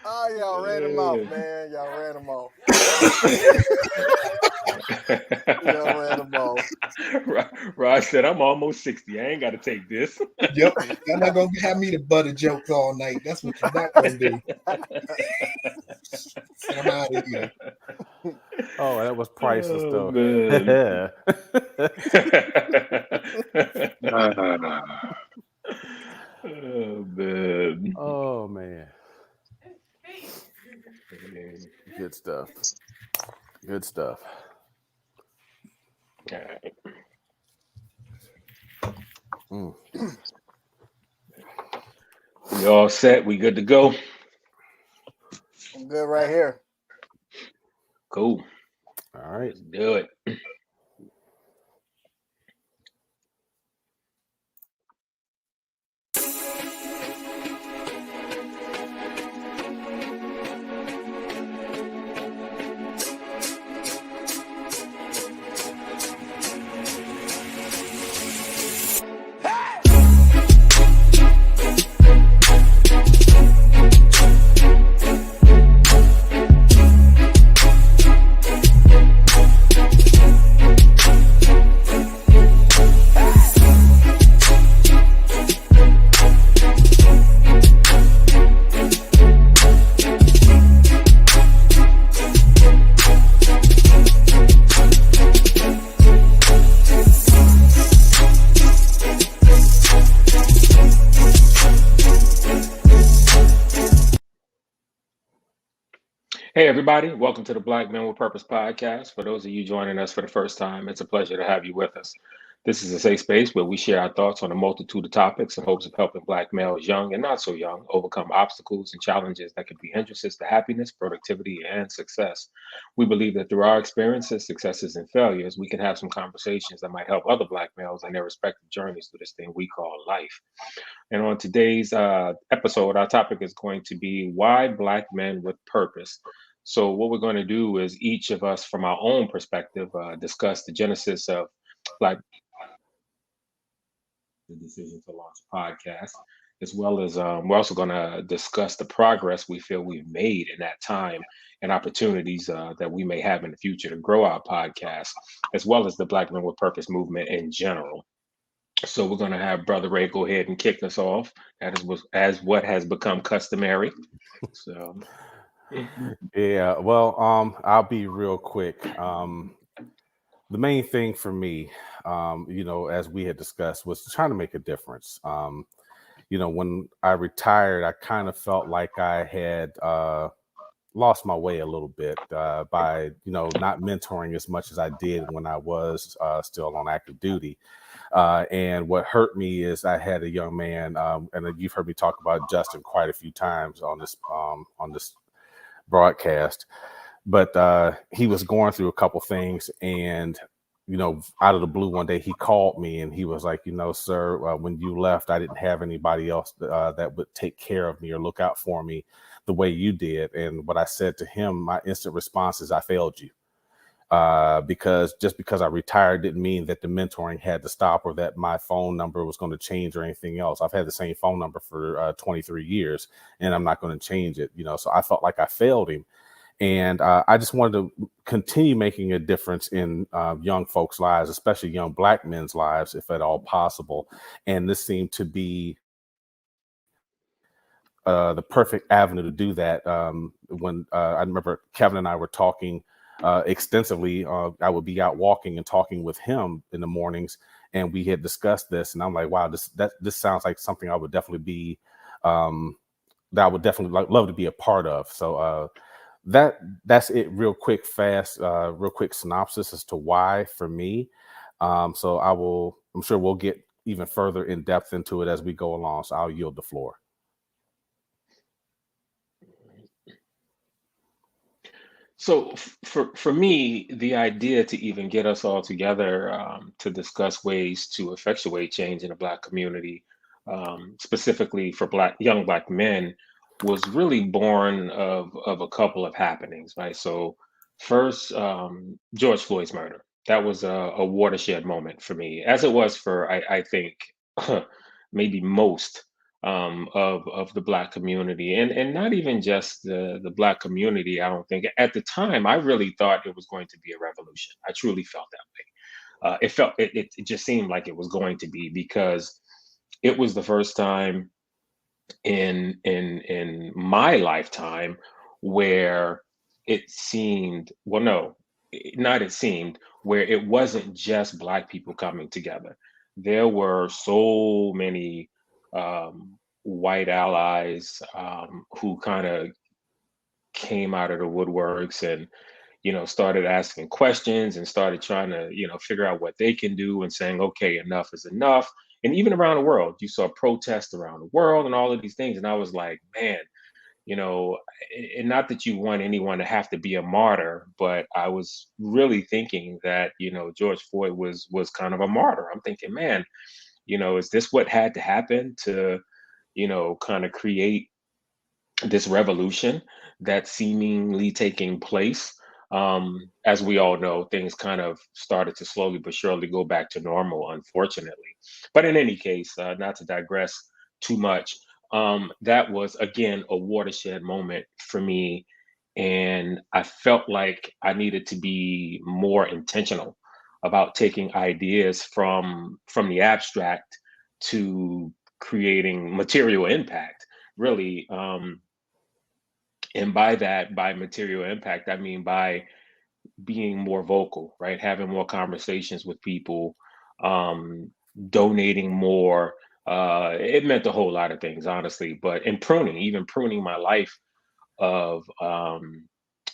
Oh, y'all ran him off, man. Y'all ran him off. Y'all ran him off. Raj said, "I'm almost 60. I ain't got to take this." Yep. Y'all not gonna have me to butter jokes all night. That's what you're not gonna do. I'm out of here. Oh, that was priceless, Oh, though. man. Oh, man. Oh, man. Good stuff. Good stuff. All right. Mm. We all set. We good to go. I'm good right here. Cool. All right. Let's do it. Hey, everybody. Welcome to the Black Men with Purpose podcast. For those of you joining us for the first time, it's a pleasure to have you with us. This is a safe space where we share our thoughts on a multitude of topics in hopes of helping Black males, young and not so young, overcome obstacles and challenges that can be hindrances to happiness, productivity, and success. We believe that through our experiences, successes, and failures, we can have some conversations that might help other Black males in their respective journeys through this thing we call life. And on today's episode, our topic is going to be why Black men with purpose. So, what we're going to do is each of us, from our own perspective, discuss the genesis of Black the decision to launch a podcast, as well as we're also going to discuss the progress we feel we've made in that time and opportunities that we may have in the future to grow our podcast, as well as the Black Men with Purpose movement in general. So we're going to have Brother Ray go ahead and kick us off. That is as what has become customary. So, Yeah. Well, I'll be real quick. The main thing for me, as we had discussed, was trying to make a difference. When I retired, I kind of felt like I had lost my way a little bit by, not mentoring as much as I did when I was still on active duty. And what hurt me is I had a young man, and you've heard me talk about Justin quite a few times on this broadcast, but he was going through a couple things, and out of the blue one day he called me and he was like, sir, when you left, I didn't have anybody else that would take care of me or look out for me the way you did. And what I said to him, my instant response is, I failed you. Because just because I retired didn't mean that the mentoring had to stop or that my phone number was going to change or anything else. I've had the same phone number for 23 years and I'm not going to change it. So I felt like I failed him. And I just wanted to continue making a difference in young folks' lives, especially young Black men's lives, if at all possible. And this seemed to be the perfect avenue to do that. When I remember Kevin and I were talking extensively, I would be out walking and talking with him in the mornings, and we had discussed this. And I'm like, wow, this sounds like something I would definitely be that I would definitely love to be a part of. So that's it, real quick, fast, real quick synopsis as to why for me. So I'm sure we'll get even further in depth into it as we go along. So I'll yield the floor. so for me, the idea to even get us all together to discuss ways to effectuate change in the Black community, specifically for young Black men, was really born of a couple of happenings, right? So first, George Floyd's murder. That was a watershed moment for me, as it was for I think maybe most of the Black community, and not even just the Black community. I don't think at the time I really thought it was going to be a revolution. I truly felt that way. It just seemed like it was going to be, because it was the first time in my lifetime where it seemed, well, no, not it seemed, where it wasn't just Black people coming together. There were so many white allies who kind of came out of the woodworks and started asking questions and started trying to figure out what they can do, and saying, okay, enough is enough. And even around the world, you saw protests around the world and all of these things, and I was like, man, you know and not that you want anyone to have to be a martyr, but I was really thinking that George Floyd was kind of a martyr. I'm thinking, man, is this what had to happen to kind of create this revolution that's seemingly taking place? As we all know, things kind of started to slowly but surely go back to normal, unfortunately. But in any case, not to digress too much, that was again a watershed moment for me, and I felt like I needed to be more intentional about taking ideas from the abstract to creating material impact, really. And by that, by material impact, I mean by being more vocal, right? Having more conversations with people, um, donating more. It meant a whole lot of things, honestly. But in pruning, even pruning my life of,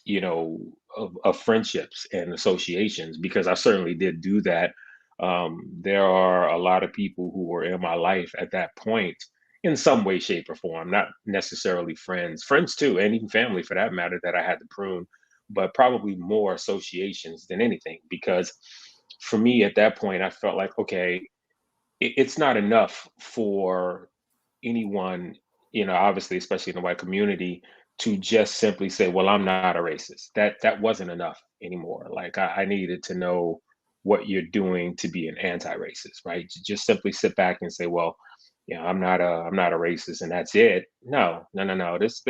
you know, of friendships and associations, because I certainly did do that. There are a lot of people who were in my life at that point in some way, shape, or form, not necessarily friends too, and even family for that matter, that I had to prune, but probably more associations than anything. Because for me at that point, I felt like, okay, it's not enough for anyone, obviously, especially in the white community, to just simply say, "Well, I'm not a racist." That wasn't enough anymore. Like I needed to know what you're doing to be an anti-racist, right? To just simply sit back and say, "Well, I'm not a racist," and that's it. No, no, no, no. This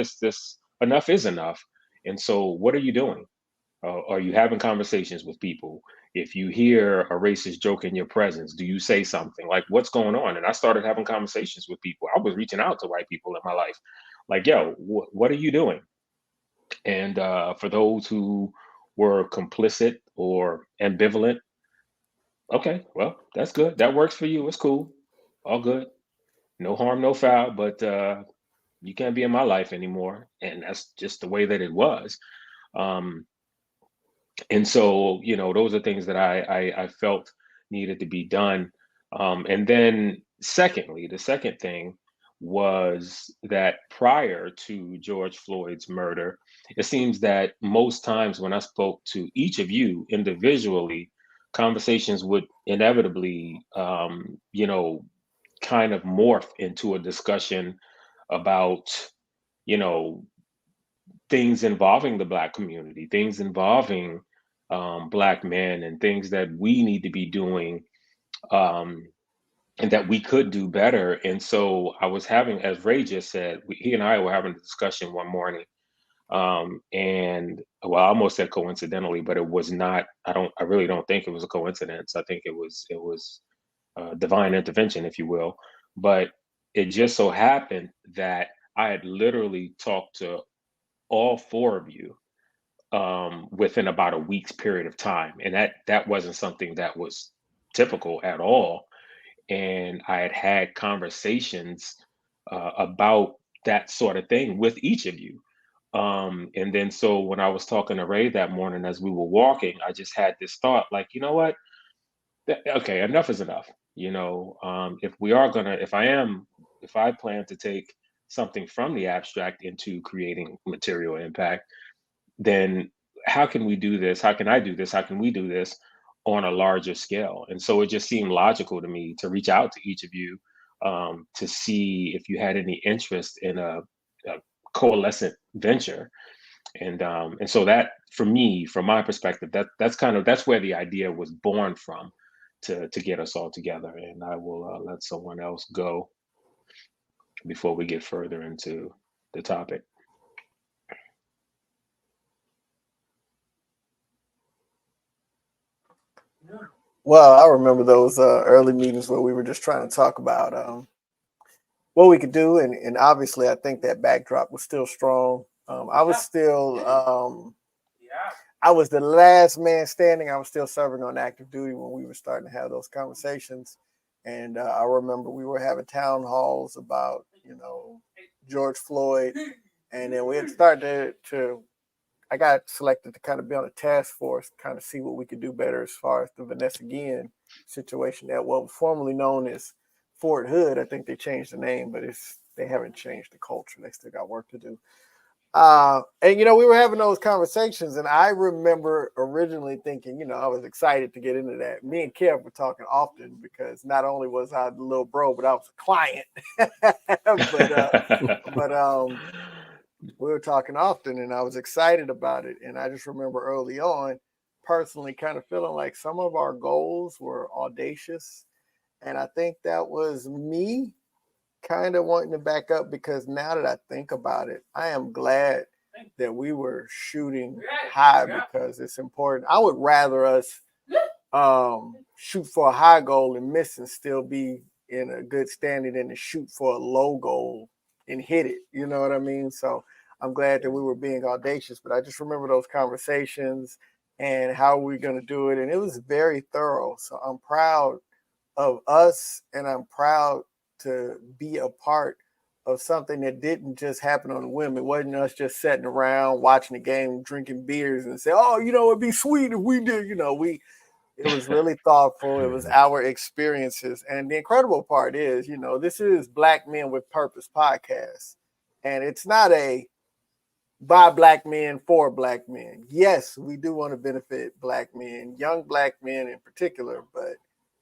enough is enough. And so, what are you doing? Are you having conversations with people? If you hear a racist joke in your presence, do you say something? Like, what's going on? And I started having conversations with people. I was reaching out to white people in my life, like, yo, what are you doing? And for those who were complicit or ambivalent, okay, well, that's good. That works for you. It's cool. All good. No harm, no foul. But you can't be in my life anymore. And that's just the way that it was. Um, and so those are things that I felt needed to be done. And then secondly, the second thing was that prior to George Floyd's murder, it seems that most times when I spoke to each of you individually, conversations would inevitably kind of morph into a discussion about you know things involving the Black community, things involving Black men, and things that we need to be doing, um, and that we could do better. And so I was having, as Ray just said, he and I were having a discussion one morning, and well, I almost said coincidentally, but it was not. I really don't think it was a coincidence. I think it was divine intervention, if you will. But it just so happened that I had literally talked to all four of you within about a week's period of time, and that wasn't something that was typical at all. And I had had conversations about that sort of thing with each of you. And then so when I was talking to Ray that morning as we were walking, I just had this thought, like, you know what? Okay, enough is enough. If we are gonna, if I plan to take something from the abstract into creating material impact, then how can we do this? How can I do this? How can we do this on a larger scale? And so it just seemed logical to me to reach out to each of you, to see if you had any interest in a coalescent venture. And so that, for me, from my perspective, that's where the idea was born from, to get us all together. And I will let someone else go. before we get further into the topic? Well, I remember those early meetings where we were just trying to talk about what we could do, and obviously, I think that backdrop was still strong. I was still, I was the last man standing. I was still serving on active duty when we were starting to have those conversations, and I remember we were having town halls about, George Floyd, and then we had started to I got selected to kind of be on a task force, kind of see what we could do better as far as the Vanessa Guillen situation that was formerly known as Fort Hood. I think they changed the name, but they haven't changed the culture. They still got work to do. And we were having those conversations, and I remember originally thinking, I was excited to get into that. Me and Kev were talking often because not only was I the little bro, but I was a client. but we were talking often, and I was excited about it. And I just remember early on, personally, kind of feeling like some of our goals were audacious, and I think that was me kind of wanting to back up, because now that I think about it, I am glad that we were shooting high, because it's important. I would rather us shoot for a high goal and miss and still be in a good standing than to shoot for a low goal and hit it. You know what I mean? So I'm glad that we were being audacious, but I just remember those conversations and how we're going to do it. And it was very thorough. So I'm proud of us, and I'm proud to be a part of something that didn't just happen on a whim. It wasn't us just sitting around watching the game, drinking beers, and say, "Oh, it'd be sweet if we did." It was really thoughtful. It was our experiences, and the incredible part is, this is Black Men with Purpose podcast, and it's not a by Black men for Black men. Yes, we do want to benefit Black men, young Black men in particular, but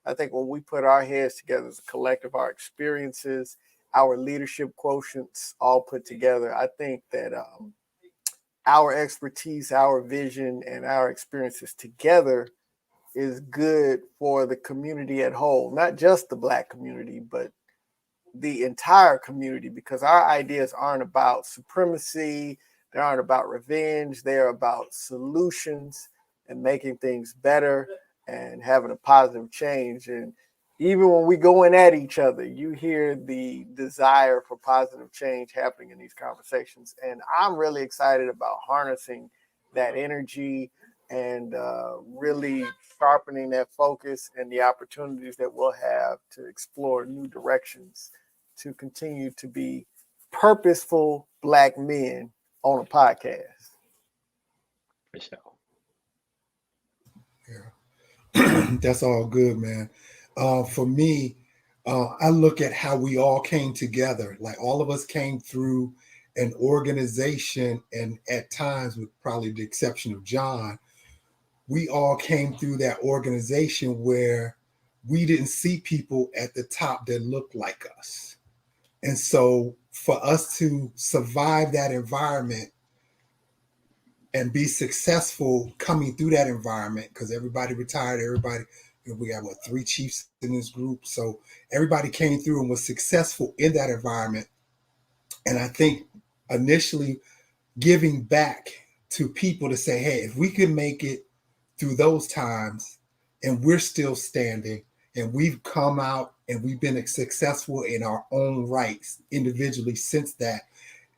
I think when we put our heads together as a collective, our experiences, our leadership quotients all put together, I think that our expertise, our vision, and our experiences together is good for the community at whole, not just the Black community, but the entire community, because our ideas aren't about supremacy, they aren't about revenge, they're about solutions and making things better and having a positive change. And even when we go in at each other, you hear the desire for positive change happening in these conversations. And I'm really excited about harnessing that energy and really sharpening that focus and the opportunities that we'll have to explore new directions to continue to be purposeful Black men on a podcast. For sure. Yeah. That's all good, man. For me, I look at how we all came together. Like all of us came through an organization, and at times, with probably the exception of John, we all came through that organization where we didn't see people at the top that looked like us. And so for us to survive that environment and be successful coming through that environment, because everybody retired, we got 3 chiefs in this group. So everybody came through and was successful in that environment. And I think initially giving back to people to say, hey, if we can make it through those times and we're still standing and we've come out and we've been successful in our own rights individually since that,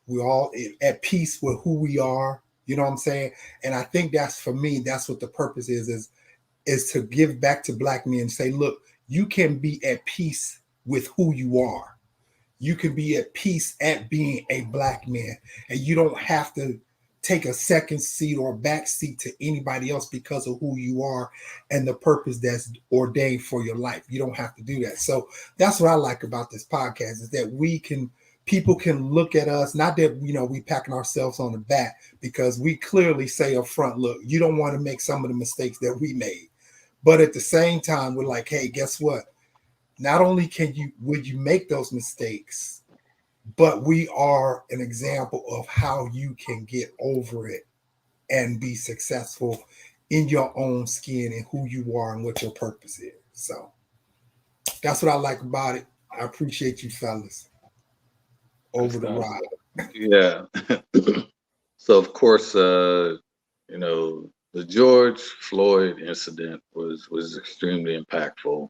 we're all at peace with who we are. You know what I'm saying? And I think that's, for me, that's what the purpose is to give back to Black men and say, look, you can be at peace with who you are. You can be at peace at being a Black man, and you don't have to take a second seat or back seat to anybody else because of who you are and the purpose that's ordained for your life. You don't have to do that. So that's what I like about this podcast, is that people can look at us, not that, we packing ourselves on the back, because we clearly say up front, look, you don't want to make some of the mistakes that we made. But at the same time, we're like, hey, guess what? Not only would you make those mistakes, but we are an example of how you can get over it and be successful in your own skin and who you are and what your purpose is. So that's what I like about it. I appreciate you fellas. over the ride. Yeah. So of course, you know, the George Floyd incident was extremely impactful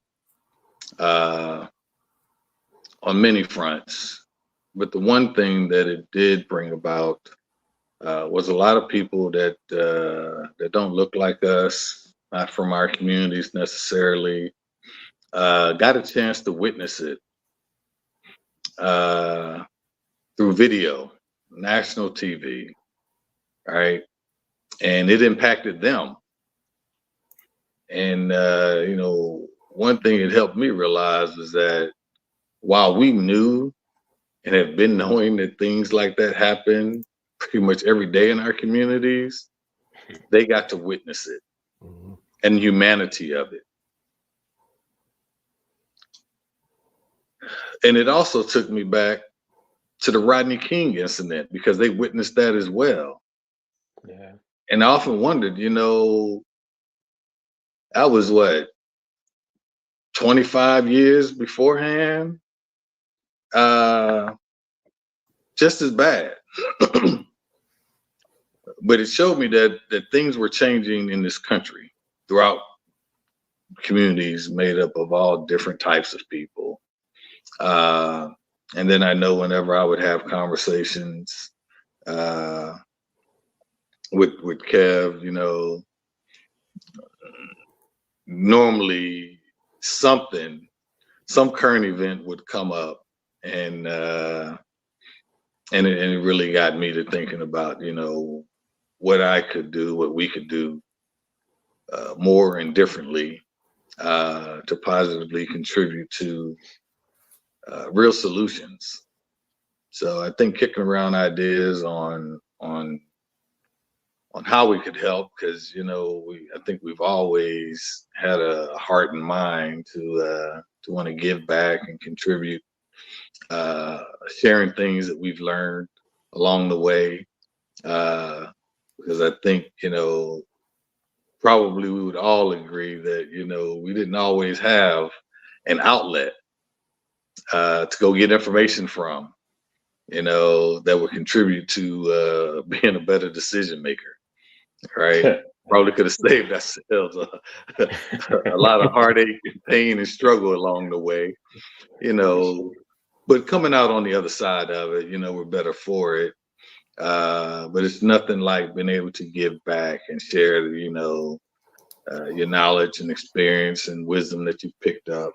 on many fronts. But the one thing that it did bring about was a lot of people that don't look like us, not from our communities necessarily, got a chance to witness it through video, national TV, right? And it impacted them. And you know, one thing it helped me realize was that while we knew and have been knowing that things like that happen pretty much every day in our communities, they got to witness it and the humanity of it. And it also took me back to the Rodney King incident because they witnessed that as well. Yeah. And I often wondered, you know, that was what, 25 years beforehand? Just as bad. But it showed me that things were changing in this country throughout communities made up of all different types of people. And then I know whenever I would have conversations with Kev, you know, normally some current event would come up, and it really got me to thinking about, you know, what I could do, what we could do more and differently to positively contribute to real solutions. So I think kicking around ideas on how we could help, because you know, I think we've always had a heart and mind to want to give back and contribute, sharing things that we've learned along the way, because I think, you know, probably we would all agree that, you know, we didn't always have an outlet to go get information from, you know, that would contribute to being a better decision maker, right? Probably could have saved ourselves a lot of heartache and pain and struggle along the way, you know. But coming out on the other side of it, you know, we're better for it. But it's nothing like being able to give back and share, you know, your knowledge and experience and wisdom that you've picked up.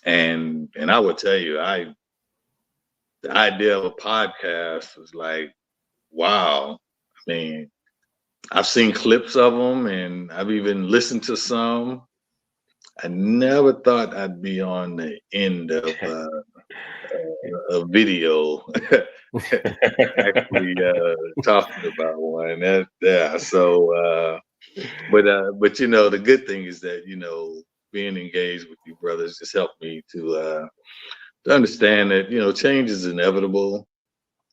And I would tell you, the idea of a podcast was like, wow. I mean, I've seen clips of them and I've even listened to some. I never thought I'd be on the end of a video actually talking about one. Yeah. So, but you know, the good thing is that, you know, being engaged with you brothers just helped me to understand that, you know, change is inevitable.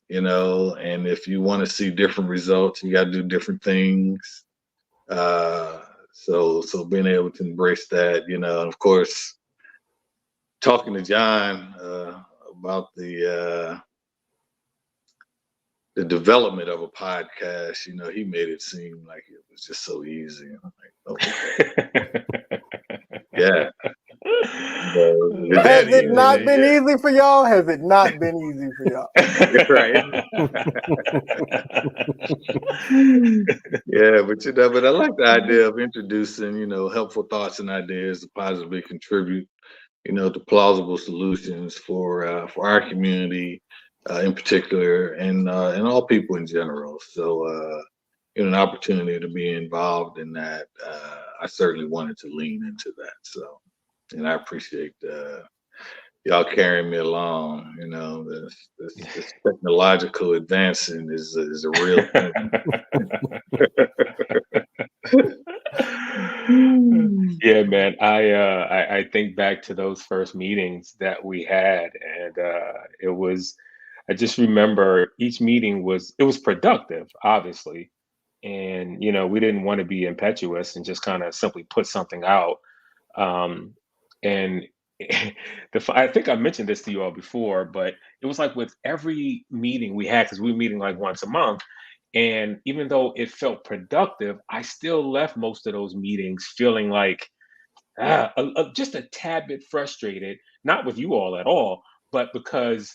You know, and if you want to see different results, you got to do different things. So being able to embrace that, you know, and of course, talking to John about the development of a podcast, you know, he made it seem like it was just so easy. And I'm like, oh, yeah. Has it not been easy for y'all? Has it not been easy for y'all? Right. Yeah, but you know, but I like the idea of introducing, you know, helpful thoughts and ideas to positively contribute, you know, to plausible solutions for our community in particular, and all people in general. So, you know, an opportunity to be involved in that, I certainly wanted to lean into that. So, and I appreciate y'all carrying me along. You know, this technological advancing is a real thing. Yeah, man. I think back to those first meetings that we had, and I just remember each meeting was productive, obviously, and you know, we didn't want to be impetuous and just kind of simply put something out. And I think I mentioned this to you all before, but it was like with every meeting we had, because we were meeting like once a month. And even though it felt productive, I still left most of those meetings feeling like just a tad bit frustrated, not with you all at all, but because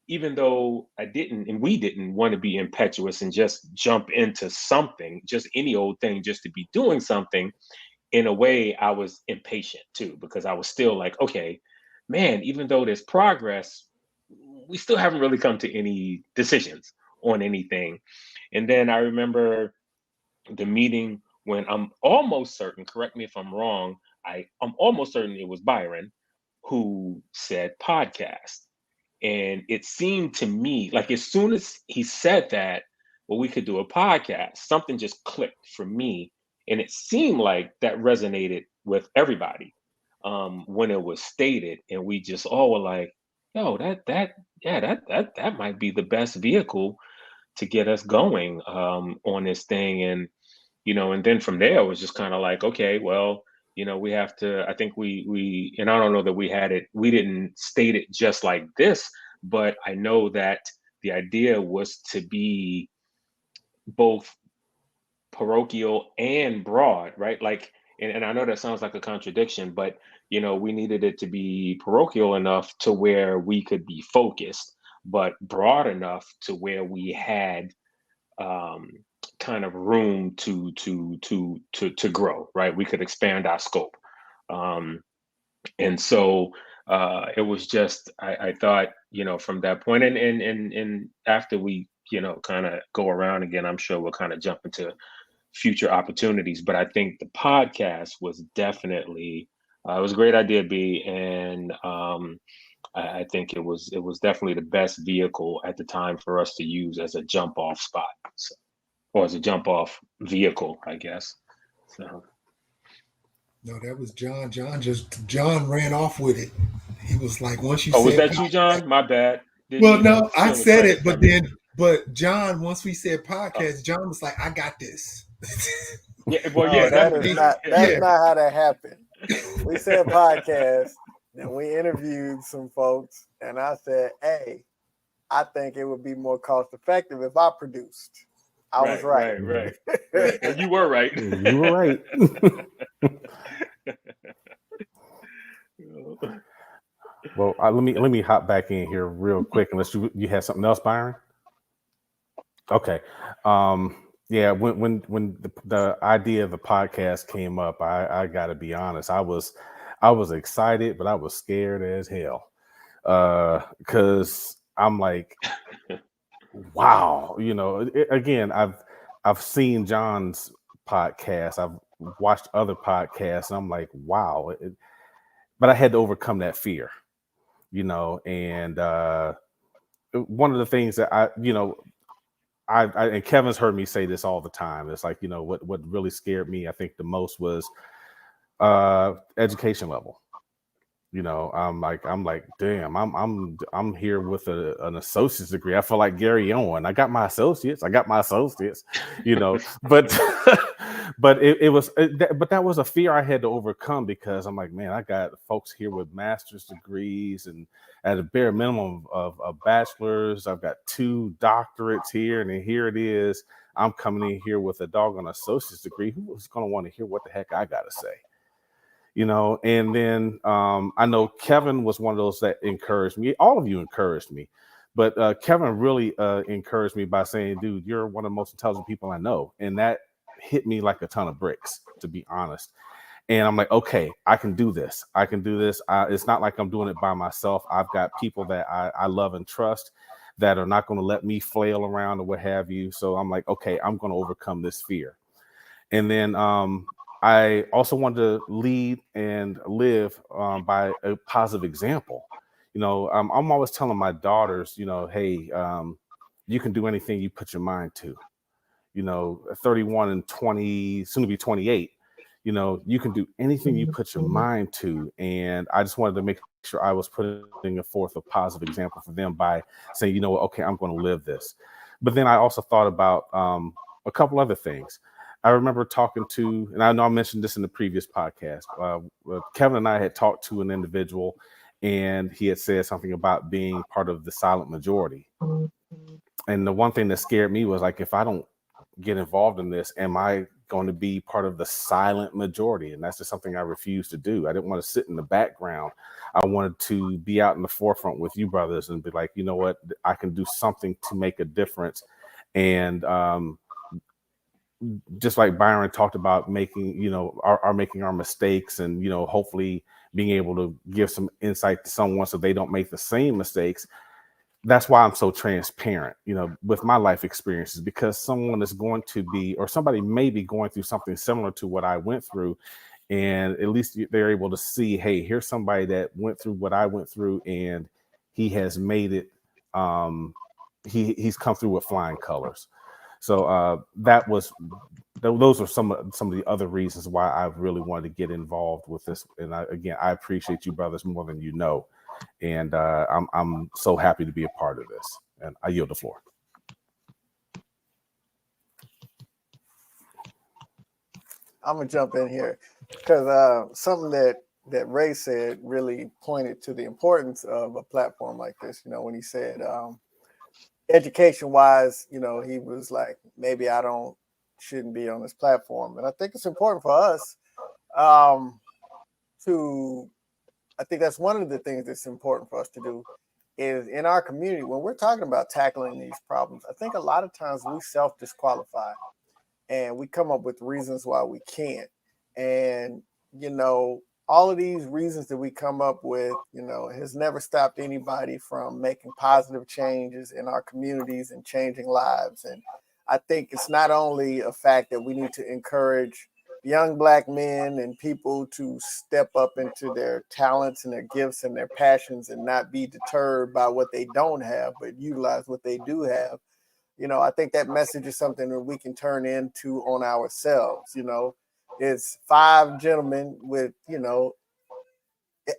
even though I didn't and we didn't want to be impetuous and just jump into something, just any old thing, just to be doing something, in a way, I was impatient too, because I was still like, okay, man, even though there's progress, we still haven't really come to any decisions on anything. And then I remember the meeting when I'm almost certain, correct me if I'm wrong, I'm almost certain it was Byron who said podcast. And it seemed to me like as soon as he said that, well, we could do a podcast, something just clicked for me. And it seemed like that resonated with everybody when it was stated. And we just all were like, yo, that might be the best vehicle to get us going on this thing. And and then from there it was just kind of like, okay, well, we have to, I think and I don't know that we didn't state it just like this, but I know that the idea was to be both parochial and broad, right? Like, and I know that sounds like a contradiction, but we needed it to be parochial enough to where we could be focused, but broad enough to where we had um, kind of room to grow, right? We could expand our scope, and so it was just I thought from that point, and after we kind of go around again, I'm sure we'll kind of jump into future opportunities. But I think the podcast was definitely it was a great idea, B, and I think it was definitely the best vehicle at the time for us to use as a jump off spot. So, or as a jump off vehicle, I guess. So No, that was John. John ran off with it. He was like, once you was said that you, podcast. John? My bad. Didn't Well, mean to no, I steal the said credit it, from you. but John, once we said Oh, podcast, John was like, I got this. yeah, well, No, yeah, that is definitely. not that's Yeah. not how that happened. We said podcast, and we interviewed some folks, and I said, hey, I think it would be more cost effective if I produced. I was right. Right. And you were right. You were right. Well, let me hop back in here real quick, unless you have something else, Byron. Okay. Yeah. When the idea of the podcast came up, I got to be honest. I was excited, but I was scared as hell. Because I'm like, wow. Again, I've seen John's podcast. I've watched other podcasts, and I'm like, wow. But I had to overcome that fear. And one of the things that I and Kevin's heard me say this all the time. It's like, what really scared me, I think the most was education level. I'm like, damn, I'm here with an associate's degree. I feel like Gary Owen. I got my associates, but but that was a fear I had to overcome, because I'm like, man, I got folks here with master's degrees and at a bare minimum of a bachelor's. I've got 2 doctorates here, and then here it is. I'm coming in here with a doggone associate's degree. Who's going to want to hear what the heck I got to say? And then I know Kevin was one of those that encouraged me. All of you encouraged me, but Kevin really encouraged me by saying, dude, you're one of the most intelligent people I know. And that hit me like a ton of bricks, to be honest. And I'm like, okay, I can do this. It's not like I'm doing it by myself. I've got people that I love and trust that are not going to let me flail around or what have you. So I'm like, okay, I'm going to overcome this fear. And then I also wanted to lead and live by a positive example. I'm always telling my daughters, hey, you can do anything you put your mind to. 31 and 20, soon to be 28. You can do anything you put your mind to. And I just wanted to make sure I was putting forth a positive example for them by saying, okay, I'm going to live this. But then I also thought about a couple other things. I remember talking to, and I know I mentioned this in the previous podcast. Kevin and I had talked to an individual, and he had said something about being part of the silent majority. And the one thing that scared me was like, if I don't get involved in this, am I going to be part of the silent majority? And that's just something I refused to do. I didn't want to sit in the background. I wanted to be out in the forefront with you brothers and be like, you know what, I can do something to make a difference. And just like Byron talked about making, making our mistakes and, hopefully being able to give some insight to someone so they don't make the same mistakes. That's why I'm so transparent, with my life experiences, because someone is going to be, or somebody may be going through something similar to what I went through. And at least they're able to see, hey, here's somebody that went through what I went through and he has made it. He's come through with flying colors. So those are some of the other reasons why I really wanted to get involved with this. And I appreciate you brothers more than you know. And I'm so happy to be a part of this. And I yield the floor. I'm gonna jump in here because something that Ray said really pointed to the importance of a platform like this. When he said education wise, he was like, maybe I shouldn't be on this platform. And I think it's important for us I think that's one of the things that's important for us to do is in our community, when we're talking about tackling these problems, I think a lot of times we self-disqualify and we come up with reasons why we can't. And, all of these reasons that we come up with, has never stopped anybody from making positive changes in our communities and changing lives. And I think it's not only a fact that we need to encourage young Black men and people to step up into their talents and their gifts and their passions and not be deterred by what they don't have, but utilize what they do have. I think that message is something that we can turn into on ourselves. It's 5 gentlemen with,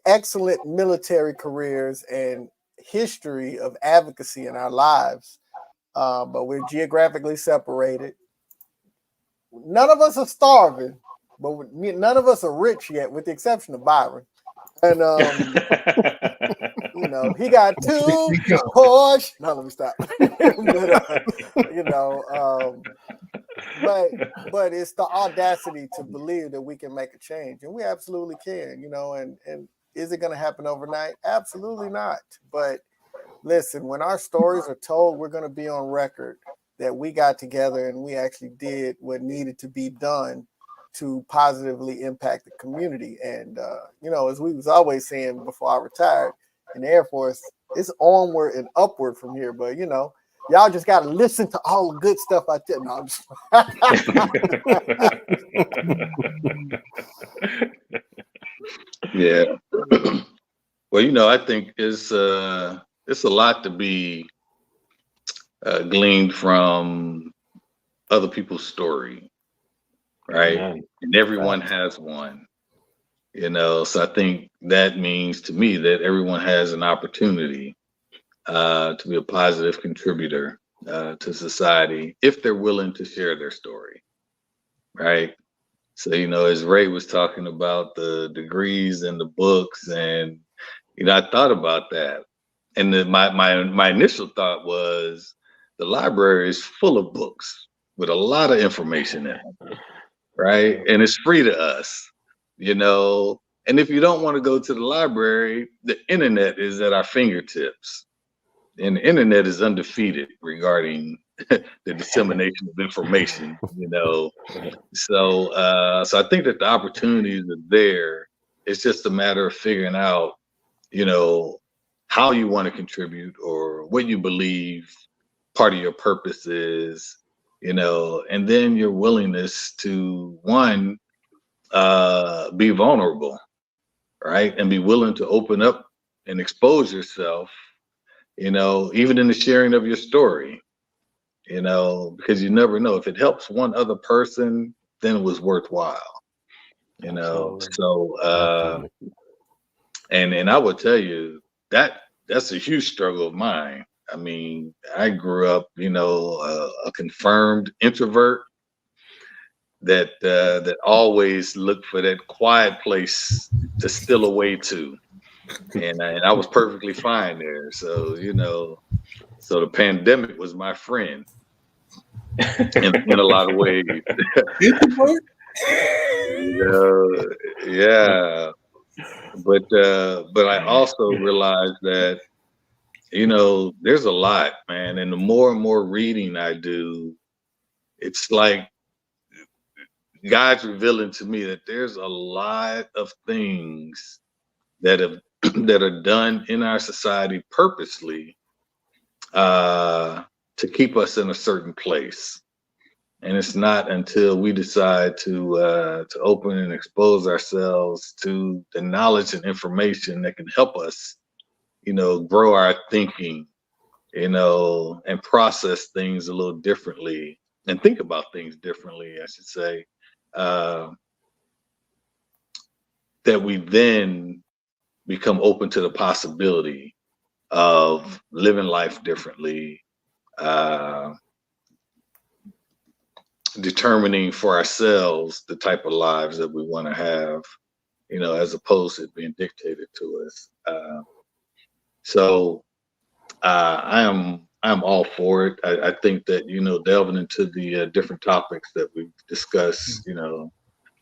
excellent military careers and history of advocacy in our lives. But we're geographically separated. None of us are starving, but none of us are rich yet, with the exception of Byron. And he got 2 Porsche. No, let me stop. but it's the audacity to believe that we can make a change, and we absolutely can. And is it going to happen overnight? Absolutely not. But listen, when our stories are told, we're going to be on record that we got together and we actually did what needed to be done to positively impact the community. And, as we was always saying before I retired in the Air Force, it's onward and upward from here. But, y'all just got to listen to all the good stuff I did. No, Yeah. Well, I think it's a lot to be gleaned from other people's story, right? Amen. And everyone has one, so I think that means to me that everyone has an opportunity to be a positive contributor to society if they're willing to share their story, right? So, as Ray was talking about the degrees and the books, and I thought about that, and then my initial thought was the library is full of books with a lot of information in it, right? And it's free to us, and if you don't want to go to the library, the internet is at our fingertips, and the internet is undefeated regarding the dissemination of information, So I think that the opportunities are there. It's just a matter of figuring out, how you want to contribute or what you believe part of your purpose is, and then your willingness to be vulnerable, right? And be willing to open up and expose yourself, even in the sharing of your story, because you never know if it helps one other person, then it was worthwhile, Absolutely. So, and I will tell you that's a huge struggle of mine. I mean, I grew up, a confirmed introvert that always look for that quiet place to steal away to, and I was perfectly fine there. So so the pandemic was my friend in a lot of ways. Yeah. But I also realized that there's a lot, man, and the more and more reading I do, it's like God's revealing to me that there's a lot of things that have that are done in our society purposely to keep us in a certain place. And it's not until we decide to open and expose ourselves to the knowledge and information that can help us, grow our thinking, and process things a little differently and think about things differently, I should say, that we then become open to the possibility of living life differently, determining for ourselves the type of lives that we want to have, as opposed to it being dictated to us. So I'm all for it. I think that delving into the different topics that we've discussed,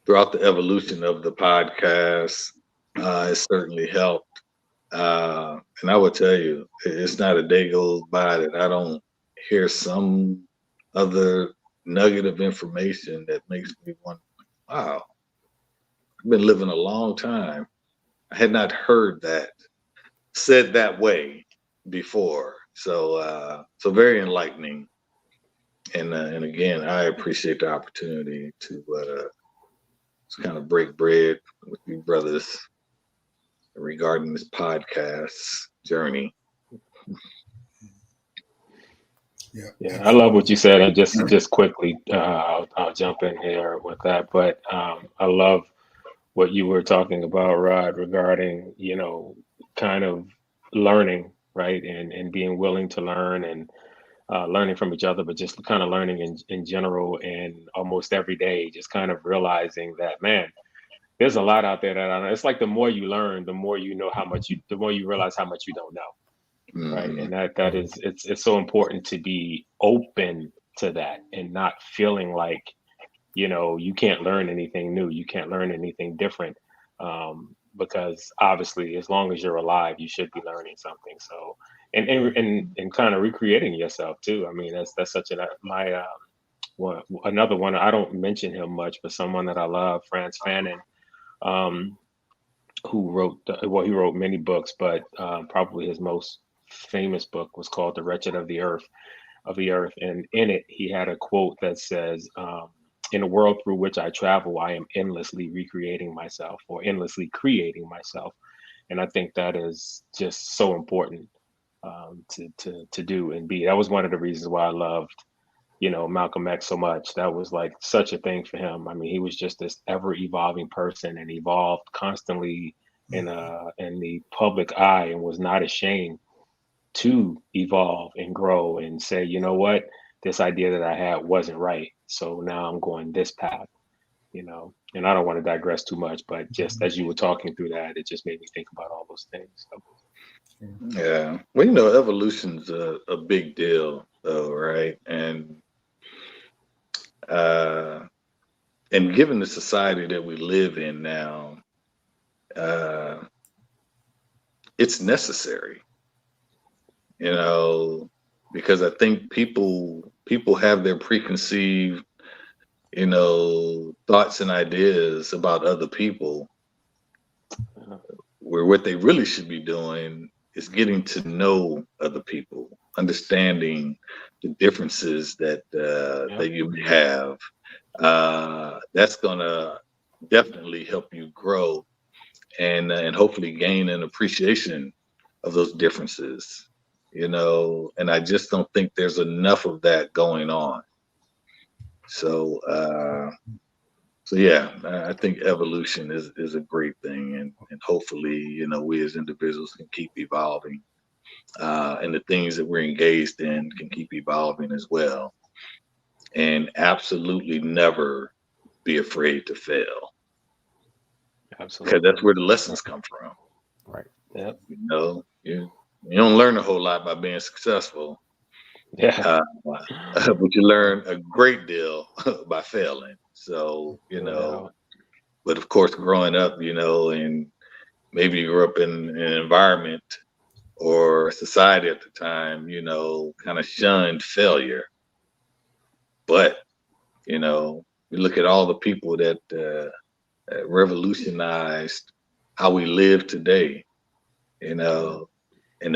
throughout the evolution of the podcast, has certainly helped. And I would tell you, it's not a day goes by that I don't hear some other nugget of information that makes me wonder, wow, I've been living a long time. I had not heard that said that way before. So very enlightening. And again, I appreciate the opportunity to kind of break bread with you brothers regarding this podcast journey. Yeah, I love what you said. And just quickly, I'll jump in here with that. But I love what you were talking about, Rod, regarding kind of learning, right, and being willing to learn and learning from each other, but just kind of learning in general and almost every day, just kind of realizing that, man, there's a lot out there that I don't know. It's like the more you learn, the more you know the more you realize how much you don't know. Right. And that is it's so important to be open to that and not feeling like, you can't learn anything new, you can't learn anything different. Because obviously as long as you're alive, you should be learning something. So and kind of recreating yourself too. I mean, that's such another one. I don't mention him much, but someone that I love, Frantz Fanon, who he wrote many books, but probably his most famous book was called The Wretched of the Earth. And in it, he had a quote that says, in a world through which I travel, I am endlessly recreating myself or endlessly creating myself. And I think that is just so important to do and be. That was one of the reasons why I loved, Malcolm X so much. That was like such a thing for him. I mean, he was just this ever evolving person and evolved constantly in the public eye and was not ashamed to evolve and grow and say, you know what, this idea that I had wasn't right. So now I'm going this path, and I don't want to digress too much, but just as you were talking through that, it just made me think about all those things. So. Yeah. Well, evolution's a big deal though, right? And given the society that we live in now, it's necessary. Because I think people have their preconceived, thoughts and ideas about other people, where what they really should be doing is getting to know other people, understanding the differences that you may have. That's gonna definitely help you grow and hopefully gain an appreciation of those differences. And I just don't think there's enough of that going on. So yeah, I think evolution is a great thing, and hopefully, we as individuals can keep evolving, and the things that we're engaged in can keep evolving as well, and absolutely never be afraid to fail, Absolutely. because that's where the lessons come from. Right. Yep. You know, you don't learn a whole lot by being successful, Yeah. but you learn a great deal by failing. So, No doubt. but of course, growing up, and maybe you grew up in an environment or society at the time, kind of shunned failure. But, we look at all the people that revolutionized how we live today, and the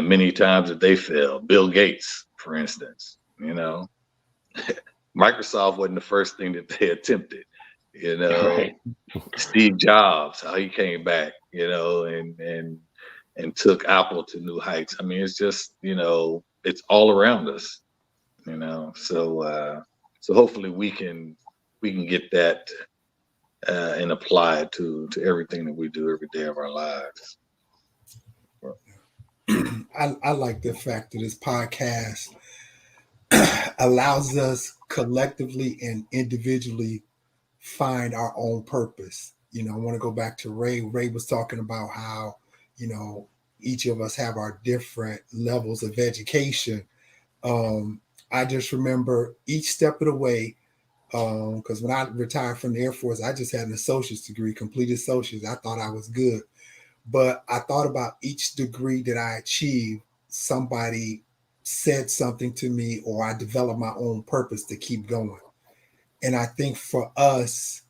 many times that they failed. Bill Gates, for instance, Microsoft wasn't the first thing that they attempted. Right. Steve Jobs, how he came back, and took Apple to new heights. I mean, it's just, it's all around us, So hopefully we can get that and apply it to everything that we do every day of our lives. I like the fact that this podcast allows us collectively and individually find our own purpose. I want to go back to Ray. Ray was talking about how, each of us have our different levels of education. I just remember each step of the way, because when I retired from the Air Force, I just had an associate's degree, completed associates. I thought I was good. But I thought about each degree that I achieved, somebody said something to me, or I developed my own purpose to keep going. And I think for us,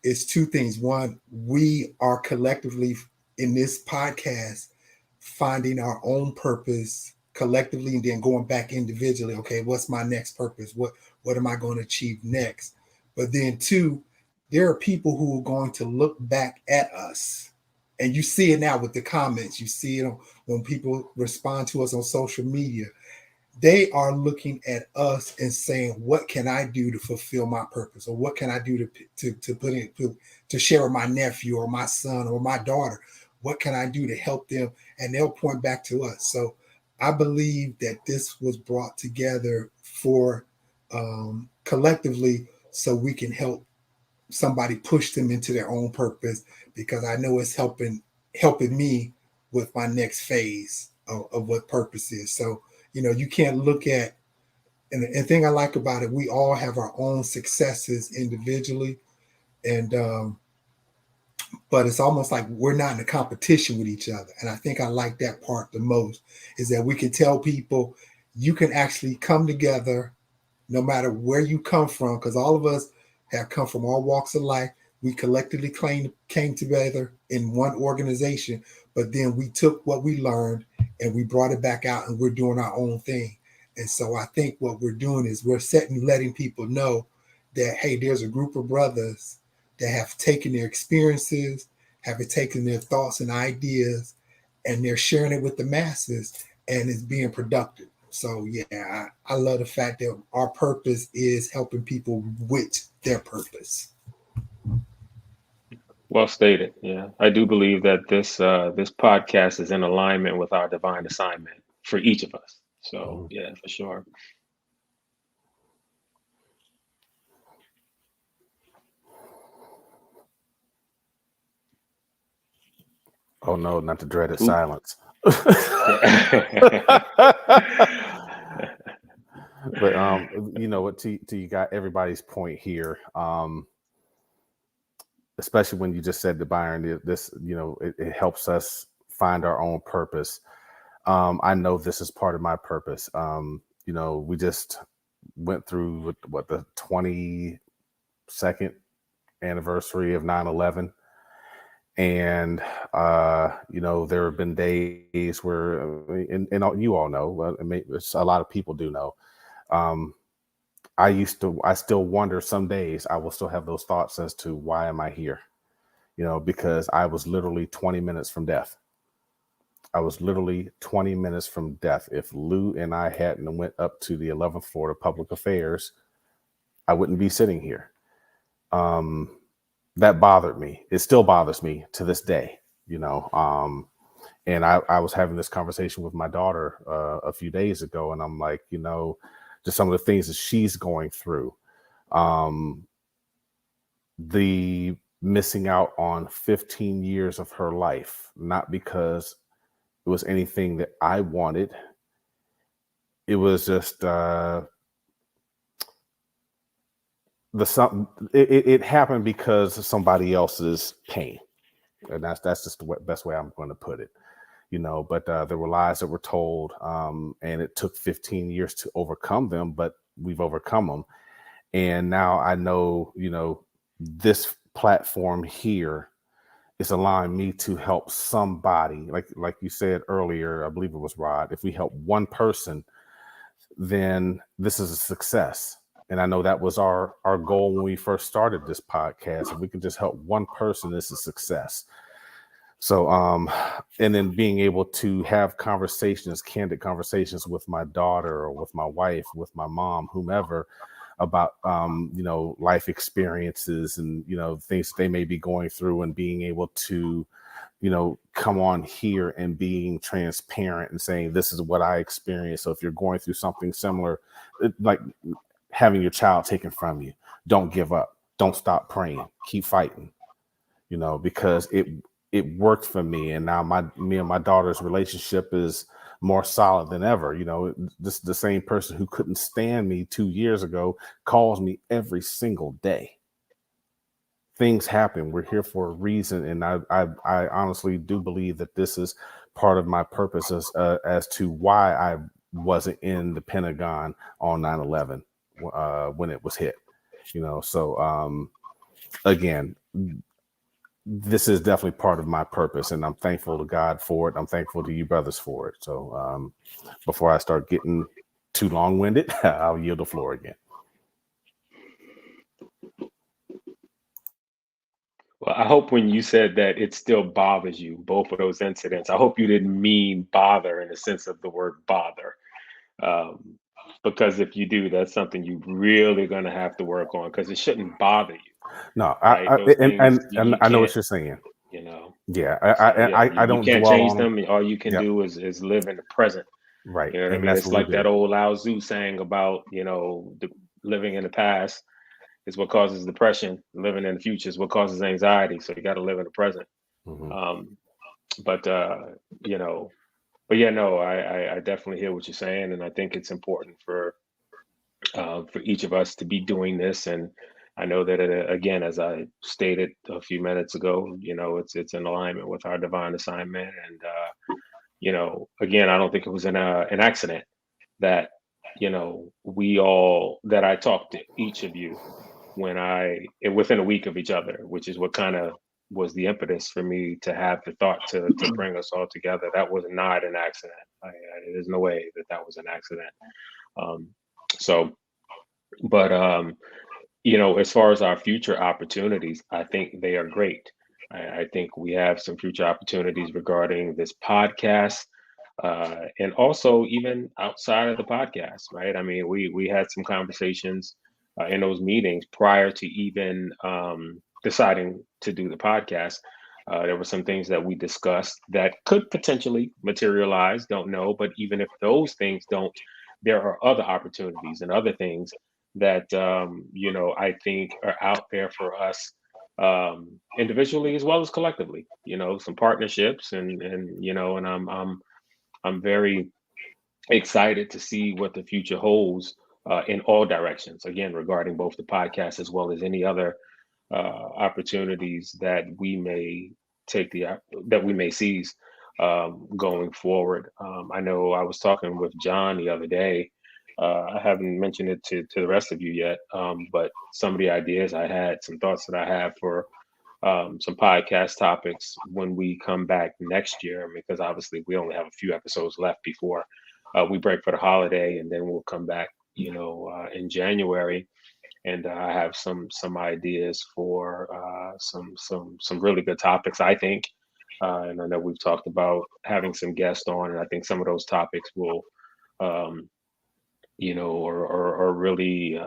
it's two things. One, we are collectively in this podcast finding our own purpose collectively, and then going back individually. Okay, what's my next purpose? What am I going to achieve next? But then two, there are people who are going to look back at us. And you see it now with the comments. You see it when people respond to us on social media. They are looking at us and saying, what can I do to fulfill my purpose? Or what can I do to put in to share with my nephew or my son or my daughter? What can I do to help them? And they'll point back to us. So I believe that this was brought together for collectively, so we can help somebody push them into their own purpose, because I know it's helping me with my next phase of what purpose is. So, you can't look at, and the thing I like about it, we all have our own successes individually. And, but it's almost like we're not in a competition with each other. And I think I like that part the most, is that we can tell people you can actually come together no matter where you come from, because all of us have come from all walks of life. We collectively came together in one organization, but then we took what we learned and we brought it back out, and we're doing our own thing. And so I think what we're doing is we're letting people know that, hey, there's a group of brothers that have taken their experiences, have taken their thoughts and ideas, and they're sharing it with the masses, and it's being productive. So yeah, I love the fact that our purpose is helping people with their purpose. Well stated. Yeah, I do believe that this podcast is in alignment with our divine assignment for each of us. So yeah, for sure. Oh no, not the dreaded Ooh. silence. But what, to you got everybody's point here. Especially when you just said to Byron, this, it helps us find our own purpose. I know this is part of my purpose. We just went through the 22nd anniversary of 9/11. And, there have been days where, and you all know, a lot of people do know. I still wonder some days, I will still have those thoughts as to why am I here? Because I was literally 20 minutes from death. I was literally 20 minutes from death. If Lou and I hadn't went up to the 11th floor of public affairs, I wouldn't be sitting here. That bothered me. It still bothers me to this day, and I was having this conversation with my daughter a few days ago, and I'm like, just some of the things that she's going through. the missing out on 15 years of her life, not because it was anything that I wanted. It was just it happened because of somebody else's pain, and that's just the best way I'm going to put it. But there were lies that were told, and it took 15 years to overcome them, but we've overcome them. And now I know, this platform here is allowing me to help somebody, like you said earlier, I believe it was Rod. If we help one person, then this is a success. And I know that was our goal when we first started this podcast. If we can just help one person, this is success. So, and then being able to have candid conversations with my daughter or with my wife, with my mom, whomever, about, life experiences and, things they may be going through, and being able to, come on here and being transparent and saying, this is what I experienced. So if you're going through something similar, like having your child taken from you, don't give up. Don't stop praying. Keep fighting, because it worked for me. And now me and my daughter's relationship is more solid than ever. This the same person who couldn't stand me 2 years ago calls me every single day. Things happen. We're here for a reason. And I honestly do believe that this is part of my purpose as to why I wasn't in the Pentagon on 9/11 when it was hit, so again, this is definitely part of my purpose, and I'm thankful to God for it. I'm thankful to you brothers for it. So before I start getting too long-winded, I'll yield the floor again. Well, I hope when you said that it still bothers you, both of those incidents, I hope you didn't mean bother in the sense of the word bother. Because if you do, that's something you really going to have to work on, because it shouldn't bother you. No, right? and You I know what you're saying. Yeah, I you don't can't dwell change on them. All you can do is live in the present. Right. You know what I And mean? that's It's what we like that do. old Lao Tzu saying about, living in the past is what causes depression. Living in the future is what causes anxiety. So you got to live in the present. Mhm. But but yeah, no, I definitely hear what you're saying, and I think it's important for each of us to be doing this. And I know that again, as I stated a few minutes ago, it's in alignment with our divine assignment. And again, I don't think it was an accident that that I talked to each of you within a week of each other, which is what kind of was the impetus for me to have the thought to bring us all together. That was not an accident. There's no way that was an accident. Um, so, but as far as our future opportunities, I think they are great. I think we have some future opportunities regarding this podcast, and also even outside of the podcast, right? I mean, we had some conversations in those meetings prior to even deciding to do the podcast. There were some things that we discussed that could potentially materialize, don't know. But even if those things don't, there are other opportunities and other things that I think are out there for us, individually as well as collectively. Some partnerships, and I'm very excited to see what the future holds in all directions. Again, regarding both the podcast as well as any other opportunities that we may that we may seize going forward. I know I was talking with John the other day. I haven't mentioned it to the rest of you yet, but some of the ideas I had, some thoughts that I have for some podcast topics when we come back next year, because obviously we only have a few episodes left before we break for the holiday, and then we'll come back, in January. And I have some ideas for some really good topics, I think. And I know we've talked about having some guests on, and I think some of those topics will, are really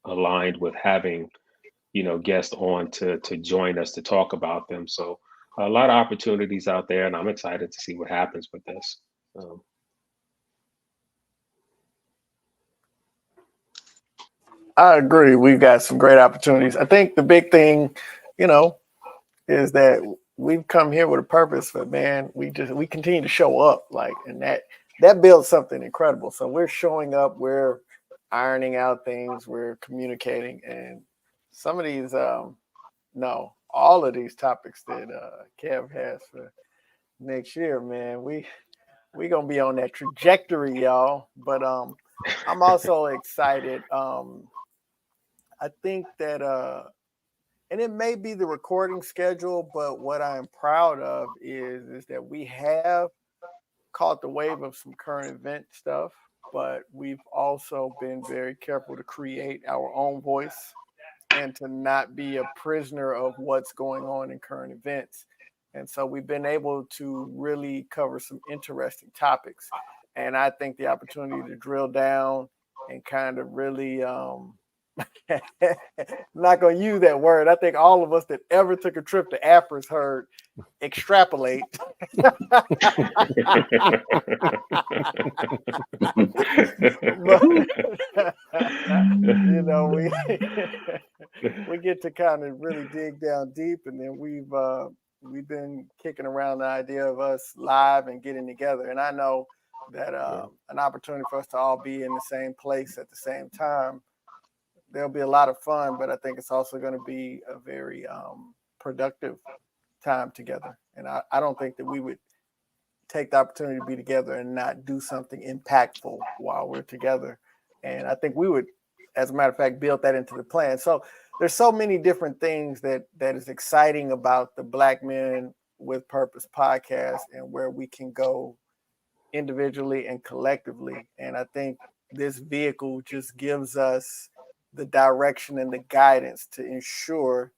aligned with having guests on to join us to talk about them. So a lot of opportunities out there, and I'm excited to see what happens with this. I agree. We've got some great opportunities. I think the big thing, is that we've come here with a purpose, but man, we continue to show up, and that builds something incredible. So we're showing up, we're ironing out things, we're communicating, and some of these, no, all of these topics that Kev has for next year, man, we gonna be on that trajectory, y'all. But I'm also excited. I think that and it may be the recording schedule, but what I'm proud of is that we have caught the wave of some current event stuff, but we've also been very careful to create our own voice and to not be a prisoner of what's going on in current events. And so we've been able to really cover some interesting topics. And I think the opportunity to drill down and kind of really I'm not going to use that word. I think all of us that ever took a trip to Africa heard extrapolate. But, we get to kind of really dig down deep, and then we've been kicking around the idea of us live and getting together. And I know that an opportunity for us to all be in the same place at the same time, there'll be a lot of fun, but I think it's also going to be a very productive time together. And I don't think that we would take the opportunity to be together and not do something impactful while we're together. And I think we would, as a matter of fact, build that into the plan. So there's so many different things that is exciting about the Black Men with Purpose podcast and where we can go individually and collectively. And I think this vehicle just gives us the direction and the guidance to ensure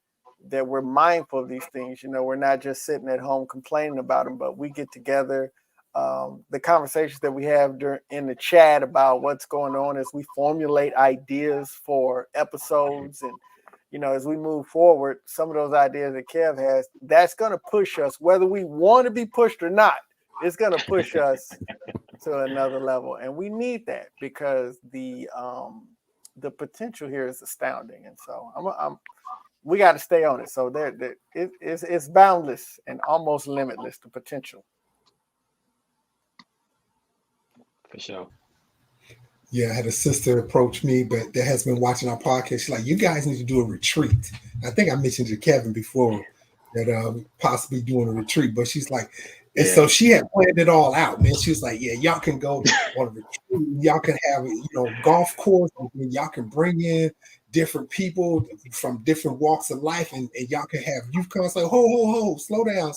that we're mindful of these things. We're not just sitting at home complaining about them, but we get together. The conversations that we have in the chat about what's going on as we formulate ideas for episodes, and as we move forward, some of those ideas that Kev has, that's going to push us, whether we want to be pushed or not. It's going to push us to another level, and we need that because the potential here is astounding. And so we got to stay on it. So it's boundless and almost limitless, the potential. For sure. Yeah, I had a sister approach me, but that has been watching our podcast. She's like, you guys need to do a retreat. I think I mentioned to Kevin before that possibly doing a retreat, but she's like, and so she had planned it all out, man. She was like, yeah, y'all can go on a retreat. Y'all can have, golf course. Y'all can bring in different people from different walks of life, and y'all can have youth come. It's like, ho, slow down.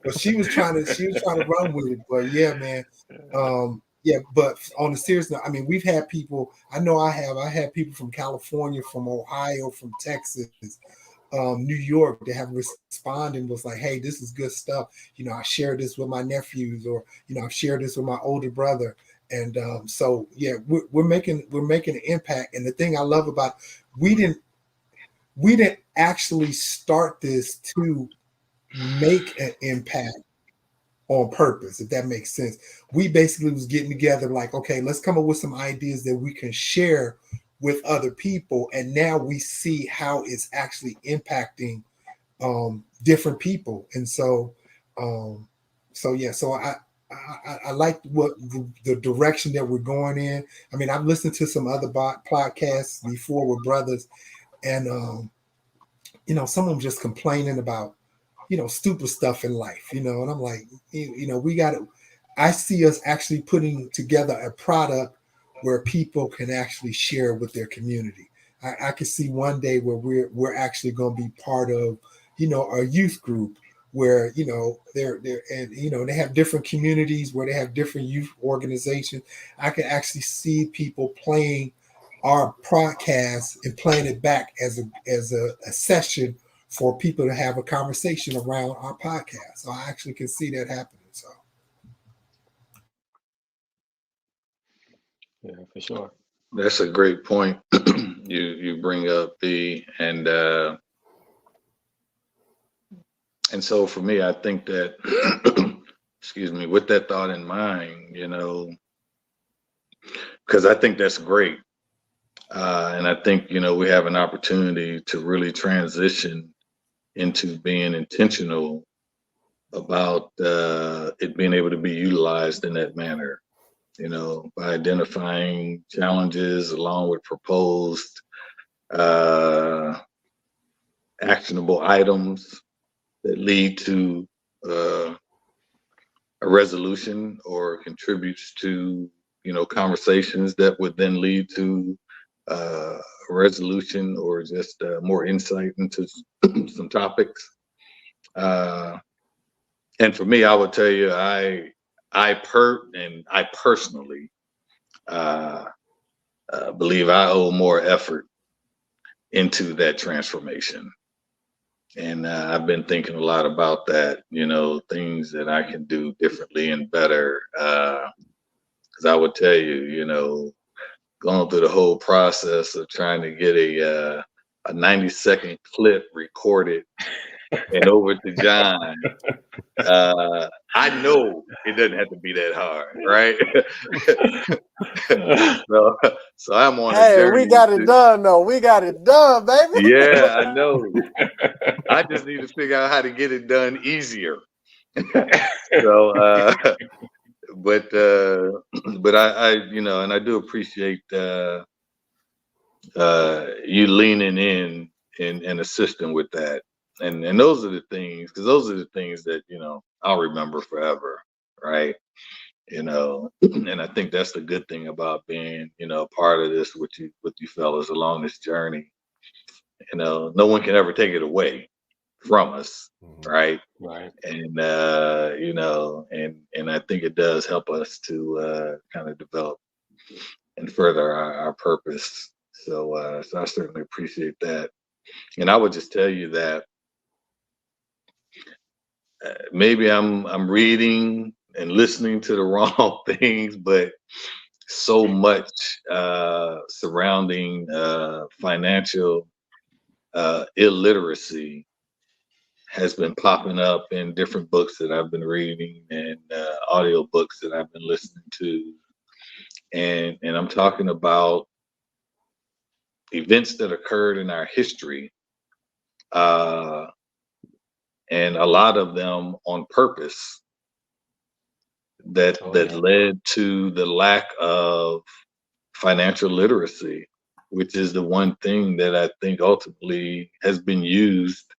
But she was trying to run with it. But yeah, man. But on the serious note, I mean, we've had people, I know I had people from California, from Ohio, from Texas, New York, that have responded and was like, hey, this is good stuff. I shared this with my nephews, or, I've shared this with my older brother. And so, yeah, we're making an impact. And the thing I love about, we didn't actually start this to make an impact on purpose, if that makes sense. We basically was getting together like, okay, let's come up with some ideas that we can share with other people, and now we see how it's actually impacting different people. And so I like what the direction that we're going in. I mean, I've listened to some other podcasts before with brothers, and some of them just complaining about stupid stuff in life, and I'm like, we got to, I see us actually putting together a product where people can actually share with their community. I can see one day where we're actually going to be part of, a youth group where, they're and, they have different communities where they have different youth organizations. I can actually see people playing our podcast and playing it back as a session for people to have a conversation around our podcast. So I actually can see that happening. So yeah, for sure. That's a great point you bring up, and so for me, I think that excuse me, with that thought in mind, because I think that's great. And I think, we have an opportunity to really transition into being intentional about it being able to be utilized in that manner, by identifying challenges along with proposed actionable items that lead to a resolution or contributes to, conversations that would then lead to a resolution or just more insight into some topics. And for me, I would tell you, I personally believe I owe more effort into that transformation. And I've been thinking a lot about that, things that I can do differently and better. Because I would tell you, going through the whole process of trying to get a 90-second clip recorded and over to John. I know it doesn't have to be that hard, right? so I'm on a journey. Hey, we got it done, though. We got it done, baby. Yeah, I know. I just need to figure out how to get it done easier. So, but I and I do appreciate you leaning in and assisting with that. And those are the things, because those are the things that, I'll remember forever, right? And I think that's the good thing about being, part of this with you fellas along this journey. No one can ever take it away from us, right? Right. And and I think it does help us to kind of develop and further our purpose. So I certainly appreciate that. And I would just tell you that maybe I'm reading and listening to the wrong things, but so much surrounding financial illiteracy has been popping up in different books that I've been reading and audio books that I've been listening to. And I'm talking about events that occurred in our history, and a lot of them on purpose, that led to the lack of financial literacy, which is the one thing that I think ultimately has been used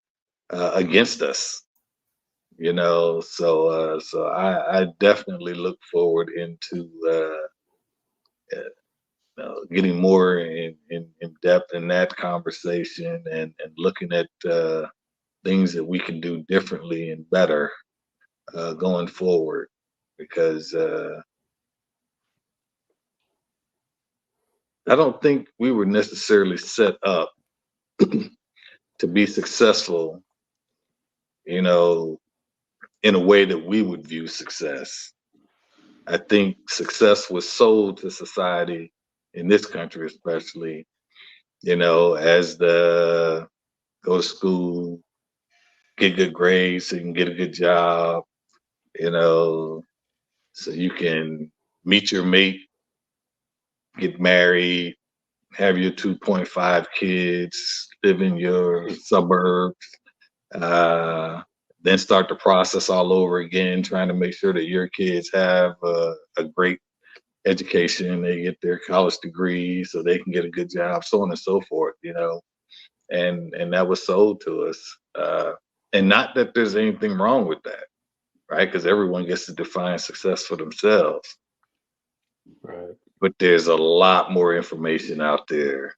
against us. So I definitely look forward into getting more in depth in that conversation and looking at things that we can do differently and better going forward, because I don't think we were necessarily set up to be successful, in a way that we would view success. I think success was sold to society in this country, especially, as the go to school, get good grades so you can get a good job, so you can meet your mate, get married, have your 2.5 kids, live in your suburbs, then start the process all over again, trying to make sure that your kids have a great education, they get their college degree so they can get a good job, so on and so forth, and that was sold to us. And not that there's anything wrong with that, right? Because everyone gets to define success for themselves. Right. But there's a lot more information out there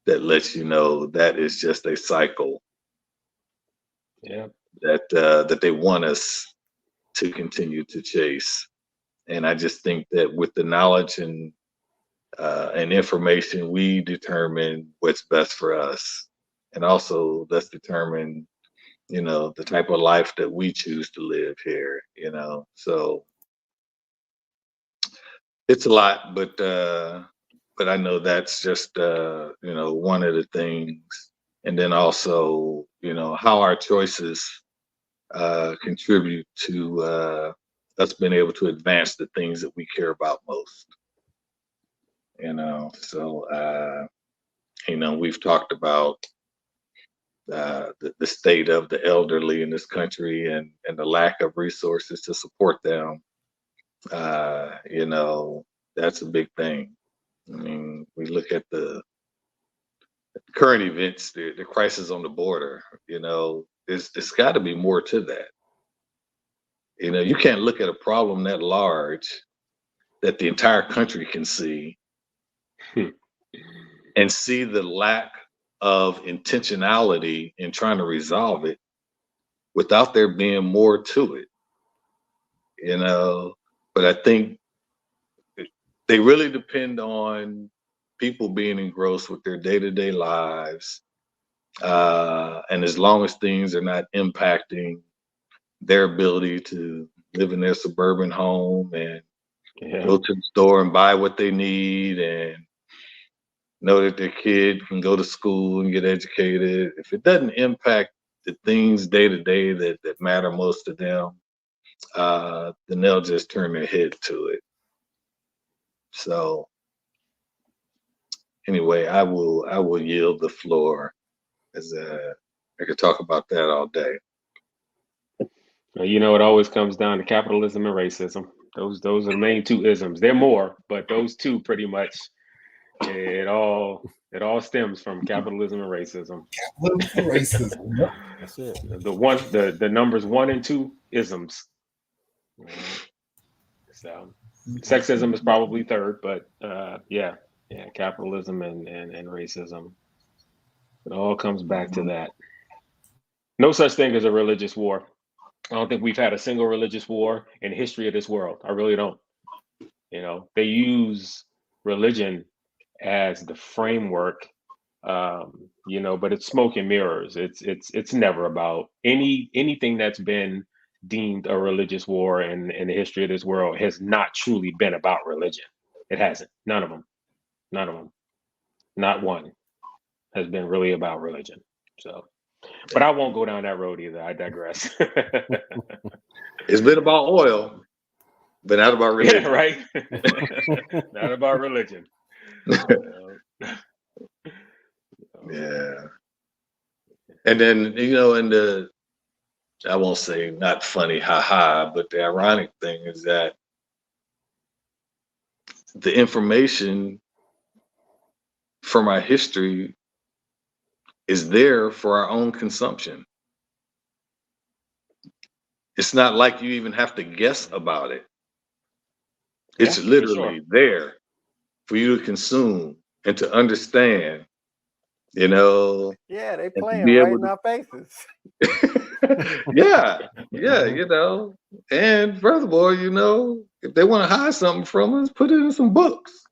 that lets you know that is just a cycle. Yeah. That they want us to continue to chase. And I just think that with the knowledge and information, we determine what's best for us. And also let's determine, the type of life that we choose to live here, So it's a lot, but I know that's just one of the things. And then also, how our choices contribute to us being able to advance the things that we care about most. So we've talked about the state of the elderly in this country and the lack of resources to support them. That's a big thing. I mean, we look at the current events, the crisis on the border. It's got to be more to that. You can't look at a problem that large that the entire country can see and see the lack of intentionality in trying to resolve it without there being more to it. But I think they really depend on people being engrossed with their day-to-day lives. And as long as things are not impacting their ability to live in their suburban home and go to the store and buy what they need and know that their kid can go to school and get educated, if it doesn't impact the things day to day that matter most to them, then they'll just turn their head to it. So anyway, I will yield the floor, as I could talk about that all day. It always comes down to capitalism and racism. Those are the main two isms. There are more, but those two pretty much, it all stems from capitalism and racism. Capitalism and racism. That's it. The numbers 1 and 2 isms. So sexism is probably third, but capitalism and racism. It all comes back to that. No such thing as a religious war. I don't think we've had a single religious war in the history of this world. I really don't. They use religion as the framework, but it's smoke and mirrors. It's never about anything that's been deemed a religious war in the history of this world has not truly been about religion. It hasn't. None of them. Not one has been really about religion. So. But I won't go down that road either. I digress. It's been about oil, but not about religion. Yeah, right? Not about religion. Yeah. And then, I won't say not funny, haha, but the ironic thing is that the information from our history is there for our own consumption. It's not like you even have to guess about it. It's literally there for you to consume and to understand, Yeah, they playing right in our faces. yeah, and furthermore, if they want to hide something from us, put it in some books.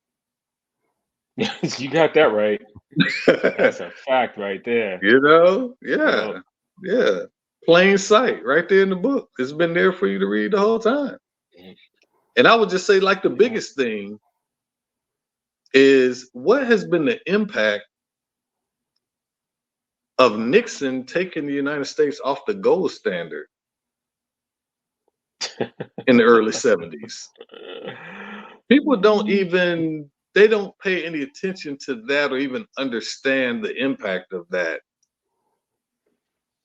You got that right. That's a fact right there. Yeah. Plain sight right there in the book. It's been there for you to read the whole time. And I would just say, like, the biggest thing is what has been the impact of Nixon taking the United States off the gold standard in the early 70s. People don't pay any attention to that or even understand the impact of that.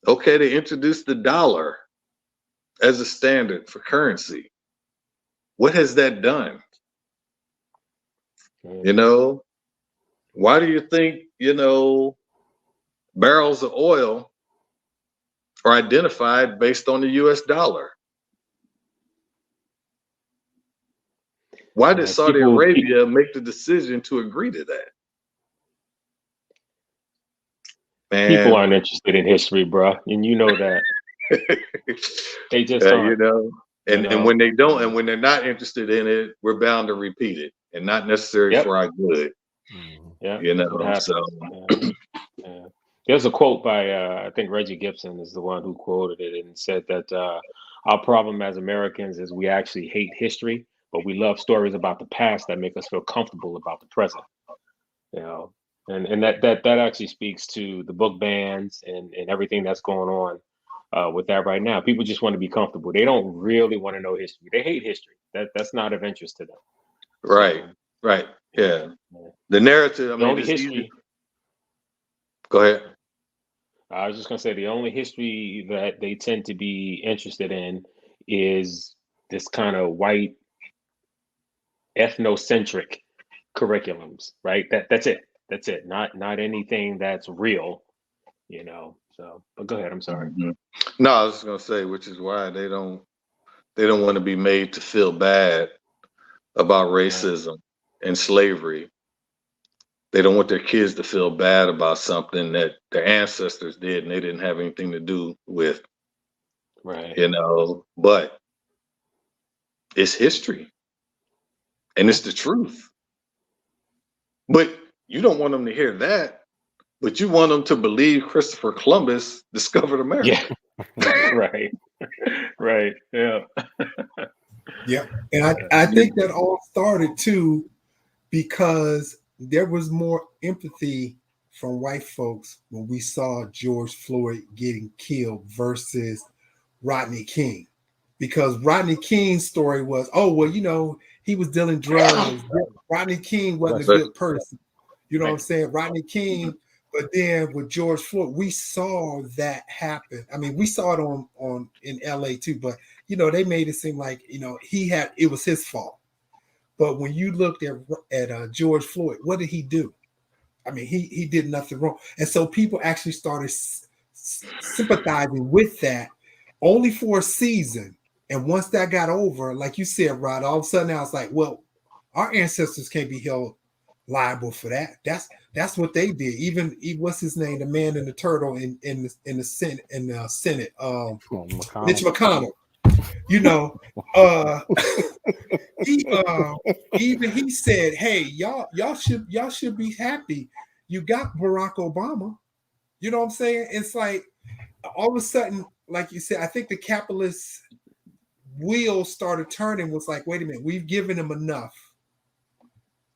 Okay, they introduced the dollar as a standard for currency. What has that done? Why do you think, barrels of oil are identified based on the US dollar? Why did Saudi Arabia make the decision to agree to that? Man, people aren't interested in history, bro, and you know that. They just aren't. And when they don't, and when they're not interested in it, we're bound to repeat it, and not necessarily for our good. Yeah, So. Yeah. There's a quote by I think Reggie Gibson is the one who quoted it and said that our problem as Americans is we actually hate history, but we love stories about the past that make us feel comfortable about the present. And that actually speaks to the book bans and everything that's going on with that right now. People just want to be comfortable. They don't really want to know history. They hate history. That's not of interest to them. Right. Yeah. The narrative, I The mean, only it's easy. history, Go ahead. I was just gonna say, the only history that they tend to be interested in is this kind of white ethnocentric curriculums, right? That's it. That's it. Not anything that's real, you know. So, but go ahead. I'm sorry. Mhm. No, I was just gonna say, which is why they don't want to be made to feel bad about Right. racism and slavery. They don't want their kids to feel bad about something that their ancestors did and they didn't have anything to do with, Right. you know. But it's history and Yeah. it's the truth. But you don't want them to hear that, but you want them to believe Christopher Columbus discovered Yeah. America. Right. Right. Yeah. Yeah. And I think that all started too because there was more empathy from white folks when we saw George Floyd getting killed versus Rodney King. Because Rodney King's story was, oh, well, you know, he was dealing drugs. Rodney King wasn't a Bless you. good person. You know what I'm Thank you. saying? Rodney King, but then with George Floyd, we saw that happen. I mean, we saw it on in LA too, but you know, they made it seem like, you know, it was his fault. But when you looked at George Floyd, what did he do? I mean, he did nothing wrong, and so people actually started sympathizing with that only for a season. And once that got over, like you said, Rod, all of a sudden I was like, well, our ancestors can't be held liable for that. That's what they did. Even what's his name, the man in the turtle in the Senate, Mitch McConnell. You know, he even he said, "Hey, y'all should be happy. You got Barack Obama." You know what I'm saying? It's like all of a sudden, like you said, I think the capitalist wheels started turning. Was like, wait a minute, we've given them enough.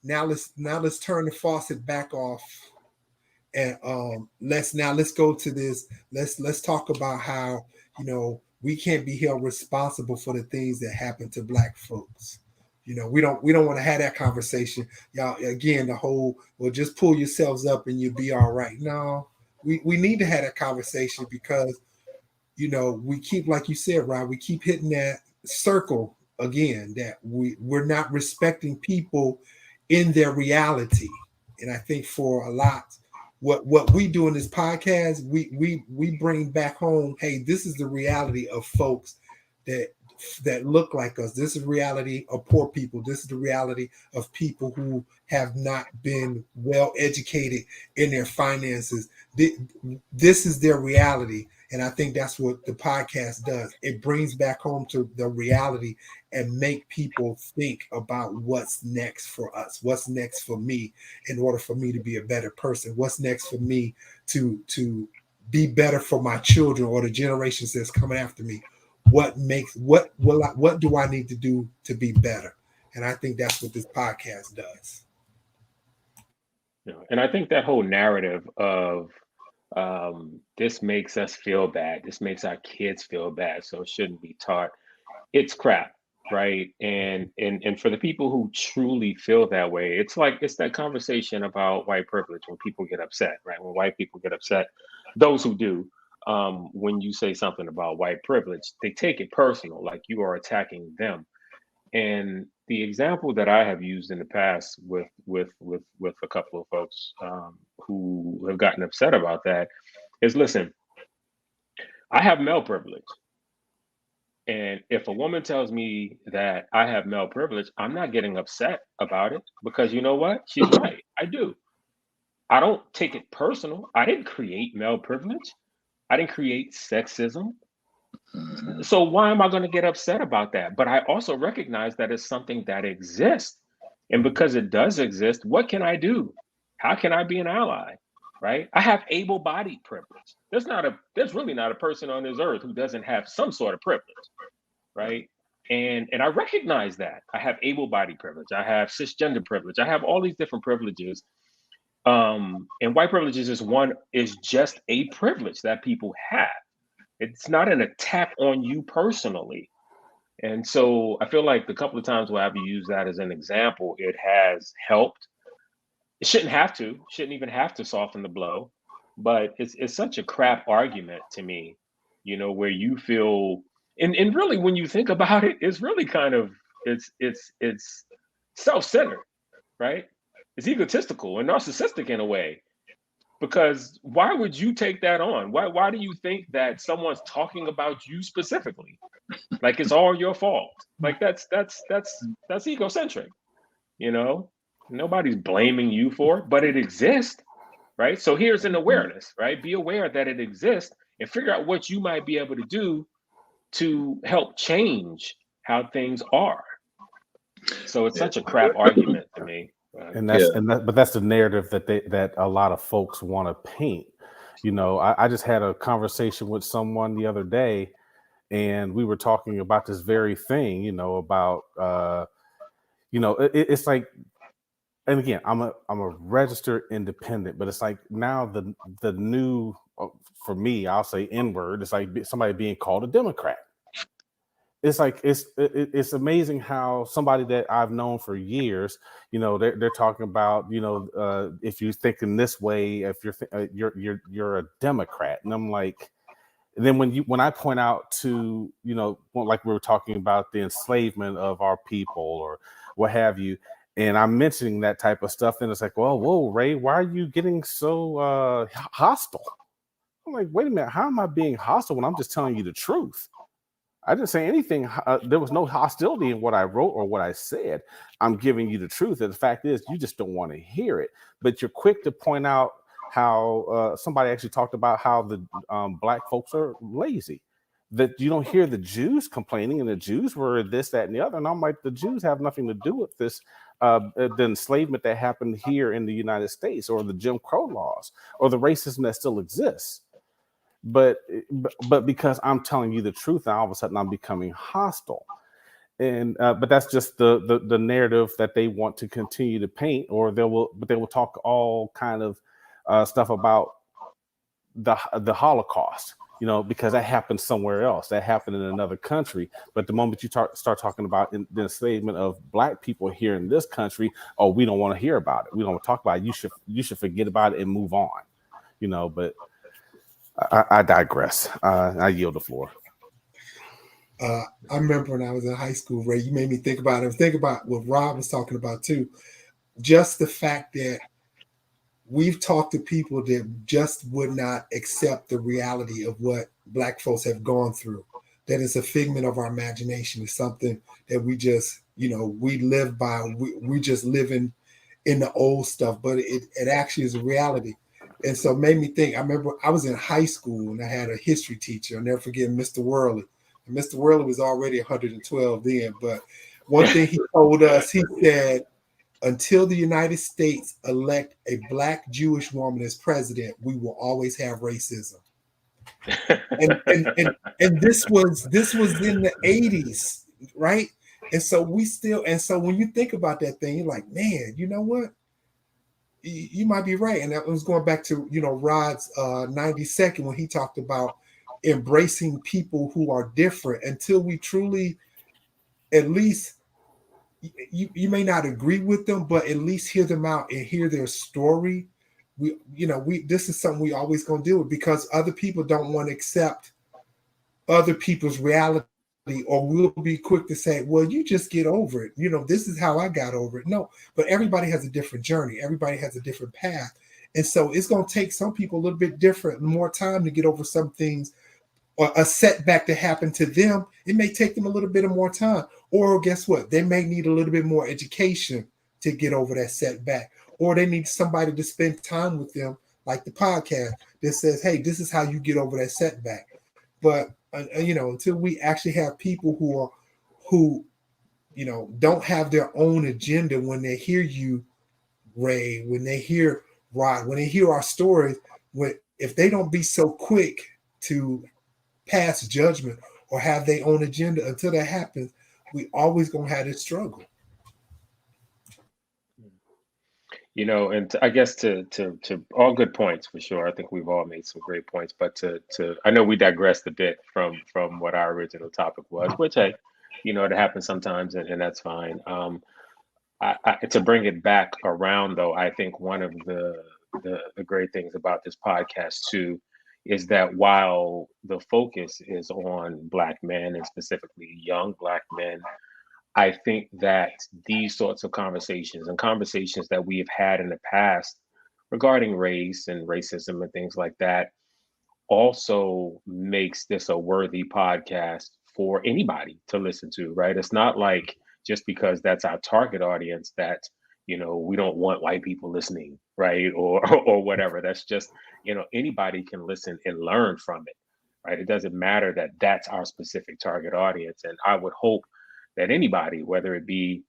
Now let's turn the faucet back off, and let's go to this. Let's talk about how, you know, we can't be held responsible for the things that happen to Black folks. You know, we don't want to have that conversation. Y'all, again, the whole, well, just pull yourselves up and you'll be all right. No, we need to have that conversation because, you know, we keep, like you said, Rob, we keep hitting that circle again, that we're not respecting people in their reality. And I think for a lot, what we do in this podcast, we bring back home, hey, this is the reality of folks that look like us. This is reality of poor people. This is the reality of people who have not been well educated in their finances. This is their reality. And I think that's what the podcast does. It brings back home to the reality and make people think about what's next for us, what's next for me in order for me to be a better person, what's next for me to be better for my children or the generations that's coming after me. What do I need to do to be better? And I think that's what this podcast does. Yeah. And I think that whole narrative of this makes us feel bad, this makes our kids feel bad, so it shouldn't be taught. It's crap, right? And for the people who truly feel that way, it's that conversation about white privilege when people get upset, right? When white people get upset, those who do, when you say something about white privilege, they take it personal, like you are attacking them. And the example that I have used in the past with a couple of folks who have gotten upset about that is, listen, I have male privilege. And if a woman tells me that I have male privilege, I'm not getting upset about it because you know what? She's right. I do. I don't take it personal. I didn't create male privilege. I didn't create sexism. Mhm. So why am I going to get upset about that? But I also recognize that it's something that exists. And because it does exist, what can I do? How can I be an ally? Right? I have able-bodied privilege. There's really not a person on this earth who doesn't have some sort of privilege, right? And I recognize that. I have able-bodied privilege. I have cisgender privilege. I have all these different privileges. And white privileges is just a privilege that people have. It's not an attack on you personally. And so I feel like the couple of times where I've used that as an example, it has helped. It shouldn't even have to soften the blow, but it's such a crap argument to me, where you feel, and really when you think about it, it's really kind of, it's self-centered, right? It's egotistical and narcissistic in a way. Because why would you take that on? Why do you think that someone's talking about you specifically? Like it's all your fault. Like that's egocentric, you know? Nobody's blaming you for it, but it exists, right? So here's an awareness, right? Be aware that it exists and figure out what you might be able to do to help change how things are. So it's such a crap argument to me. But that's the narrative that a lot of folks want to paint. I just had a conversation with someone the other day, and we were talking about this very thing. About it's like, and again, I'm a registered independent, but it's like now the new, for me, I'll say N-word. It's like somebody being called a Democrat. It's like it's amazing how somebody that I've known for years, they're talking about, if you're thinking this way, if you're a Democrat, and I'm like, and then when I point out to, like we were talking about the enslavement of our people or what have you, and I'm mentioning that type of stuff, then it's like, well, whoa, Ray, why are you getting so hostile? I'm like, wait a minute, how am I being hostile when I'm just telling you the truth? I didn't say anything. There was no hostility in what I wrote or what I said. I'm giving you the truth. And the fact is, you just don't want to hear it. But you're quick to point out how somebody actually talked about how the Black folks are lazy. That you don't hear the Jews complaining, and the Jews were this, that, and the other. And I'm like, the Jews have nothing to do with this, the enslavement that happened here in the United States, or the Jim Crow laws, or the racism that still exists. But because I'm telling you the truth, and all of a sudden I'm becoming hostile, and but that's just the narrative that they want to continue to paint, or they will talk all kind of stuff about the Holocaust, because that happened somewhere else, that happened in another country. But the moment you start talking about the enslavement of Black people here in this country, oh, we don't want to hear about it. We don't want to talk about it. You should forget about it and move on, But I digress. I yield the floor. I remember when I was in high school, Ray, you made me think about it. Think about what Rob was talking about too. Just the fact that we've talked to people that just would not accept the reality of what Black folks have gone through. That is a figment of our imagination. It's something that we just, we live by. We just living in the old stuff, but it actually is a reality. And so it made me think. I remember I was in high school and I had a history teacher. I'll never forget Mr. Worley. And Mr. Worley was already 112 then. But one thing he told us, he said, until the United States elect a Black Jewish woman as president, we will always have racism. and this was in the 80s, right? And so when you think about that thing, you're like, man, you know what? You might be right. And that was going back to, Rod's 92nd, when he talked about embracing people who are different until we truly, at least, you may not agree with them, but at least hear them out and hear their story. This is something we always going to deal with, because other people don't want to accept other people's reality, or we'll be quick to say, well, you just get over it. This is how I got over it. No, but everybody has a different journey. Everybody has a different path. And so it's going to take some people a little bit different, more time to get over some things, or a setback that happened to them. It may take them a little bit of more time, or guess what? They may need a little bit more education to get over that setback, or they need somebody to spend time with them, like the podcast that says, hey, this is how you get over that setback. But until we actually have people who don't have their own agenda, when they hear you, Ray, when they hear Rod, when they hear our stories, if they don't be so quick to pass judgment or have their own agenda, until that happens, we always gonna have this struggle. And I guess to all good points for sure. I think we've all made some great points, but I know we digressed a bit from what our original topic was, which, hey, it happens sometimes, and that's fine. To bring it back around, though, I think one of the great things about this podcast too is that while the focus is on Black men and specifically young Black men, I think that these sorts of conversations and conversations that we have had in the past regarding race and racism and things like that also makes this a worthy podcast for anybody to listen to, right? It's not like just because that's our target audience that, we don't want white people listening, right? Or or whatever. That's just, anybody can listen and learn from it, right? It doesn't matter that that's our specific target audience. And I would hope that anybody, whether it be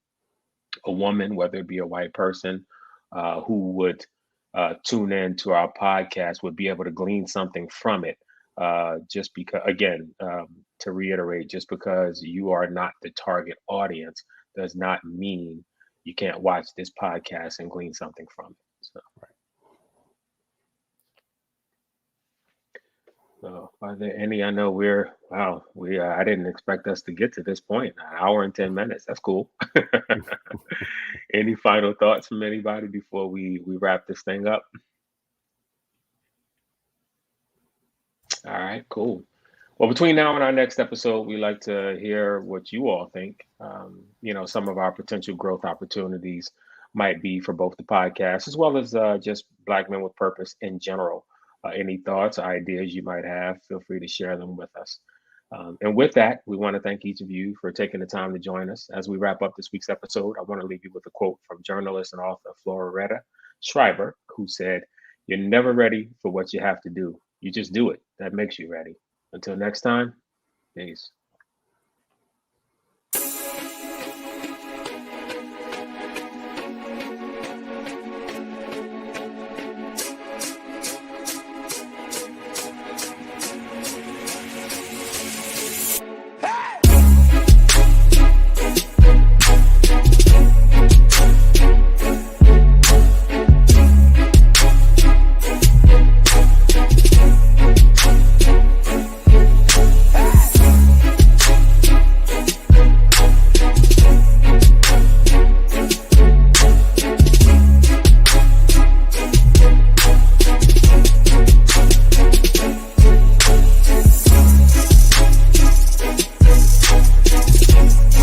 a woman, whether it be a white person, who would tune in to our podcast would be able to glean something from it. Just because, again, to reiterate, just because you are not the target audience does not mean you can't watch this podcast and glean something from it. So, are there any? I know I didn't expect us to get to this point. An hour and 10 minutes. That's cool. Any final thoughts from anybody before we wrap this thing up? All right, cool. Well, between now and our next episode, we like to hear what you all think. Some of our potential growth opportunities might be for both the podcast as well as just Black Men with Purpose in general. Any thoughts, ideas you might have, feel free to share them with us. And with that, we want to thank each of you for taking the time to join us. As we wrap up this week's episode, I want to leave you with a quote from journalist and author Floretta Schreiber, who said, "You're never ready for what you have to do. You just do it. That makes you ready." Until next time, peace.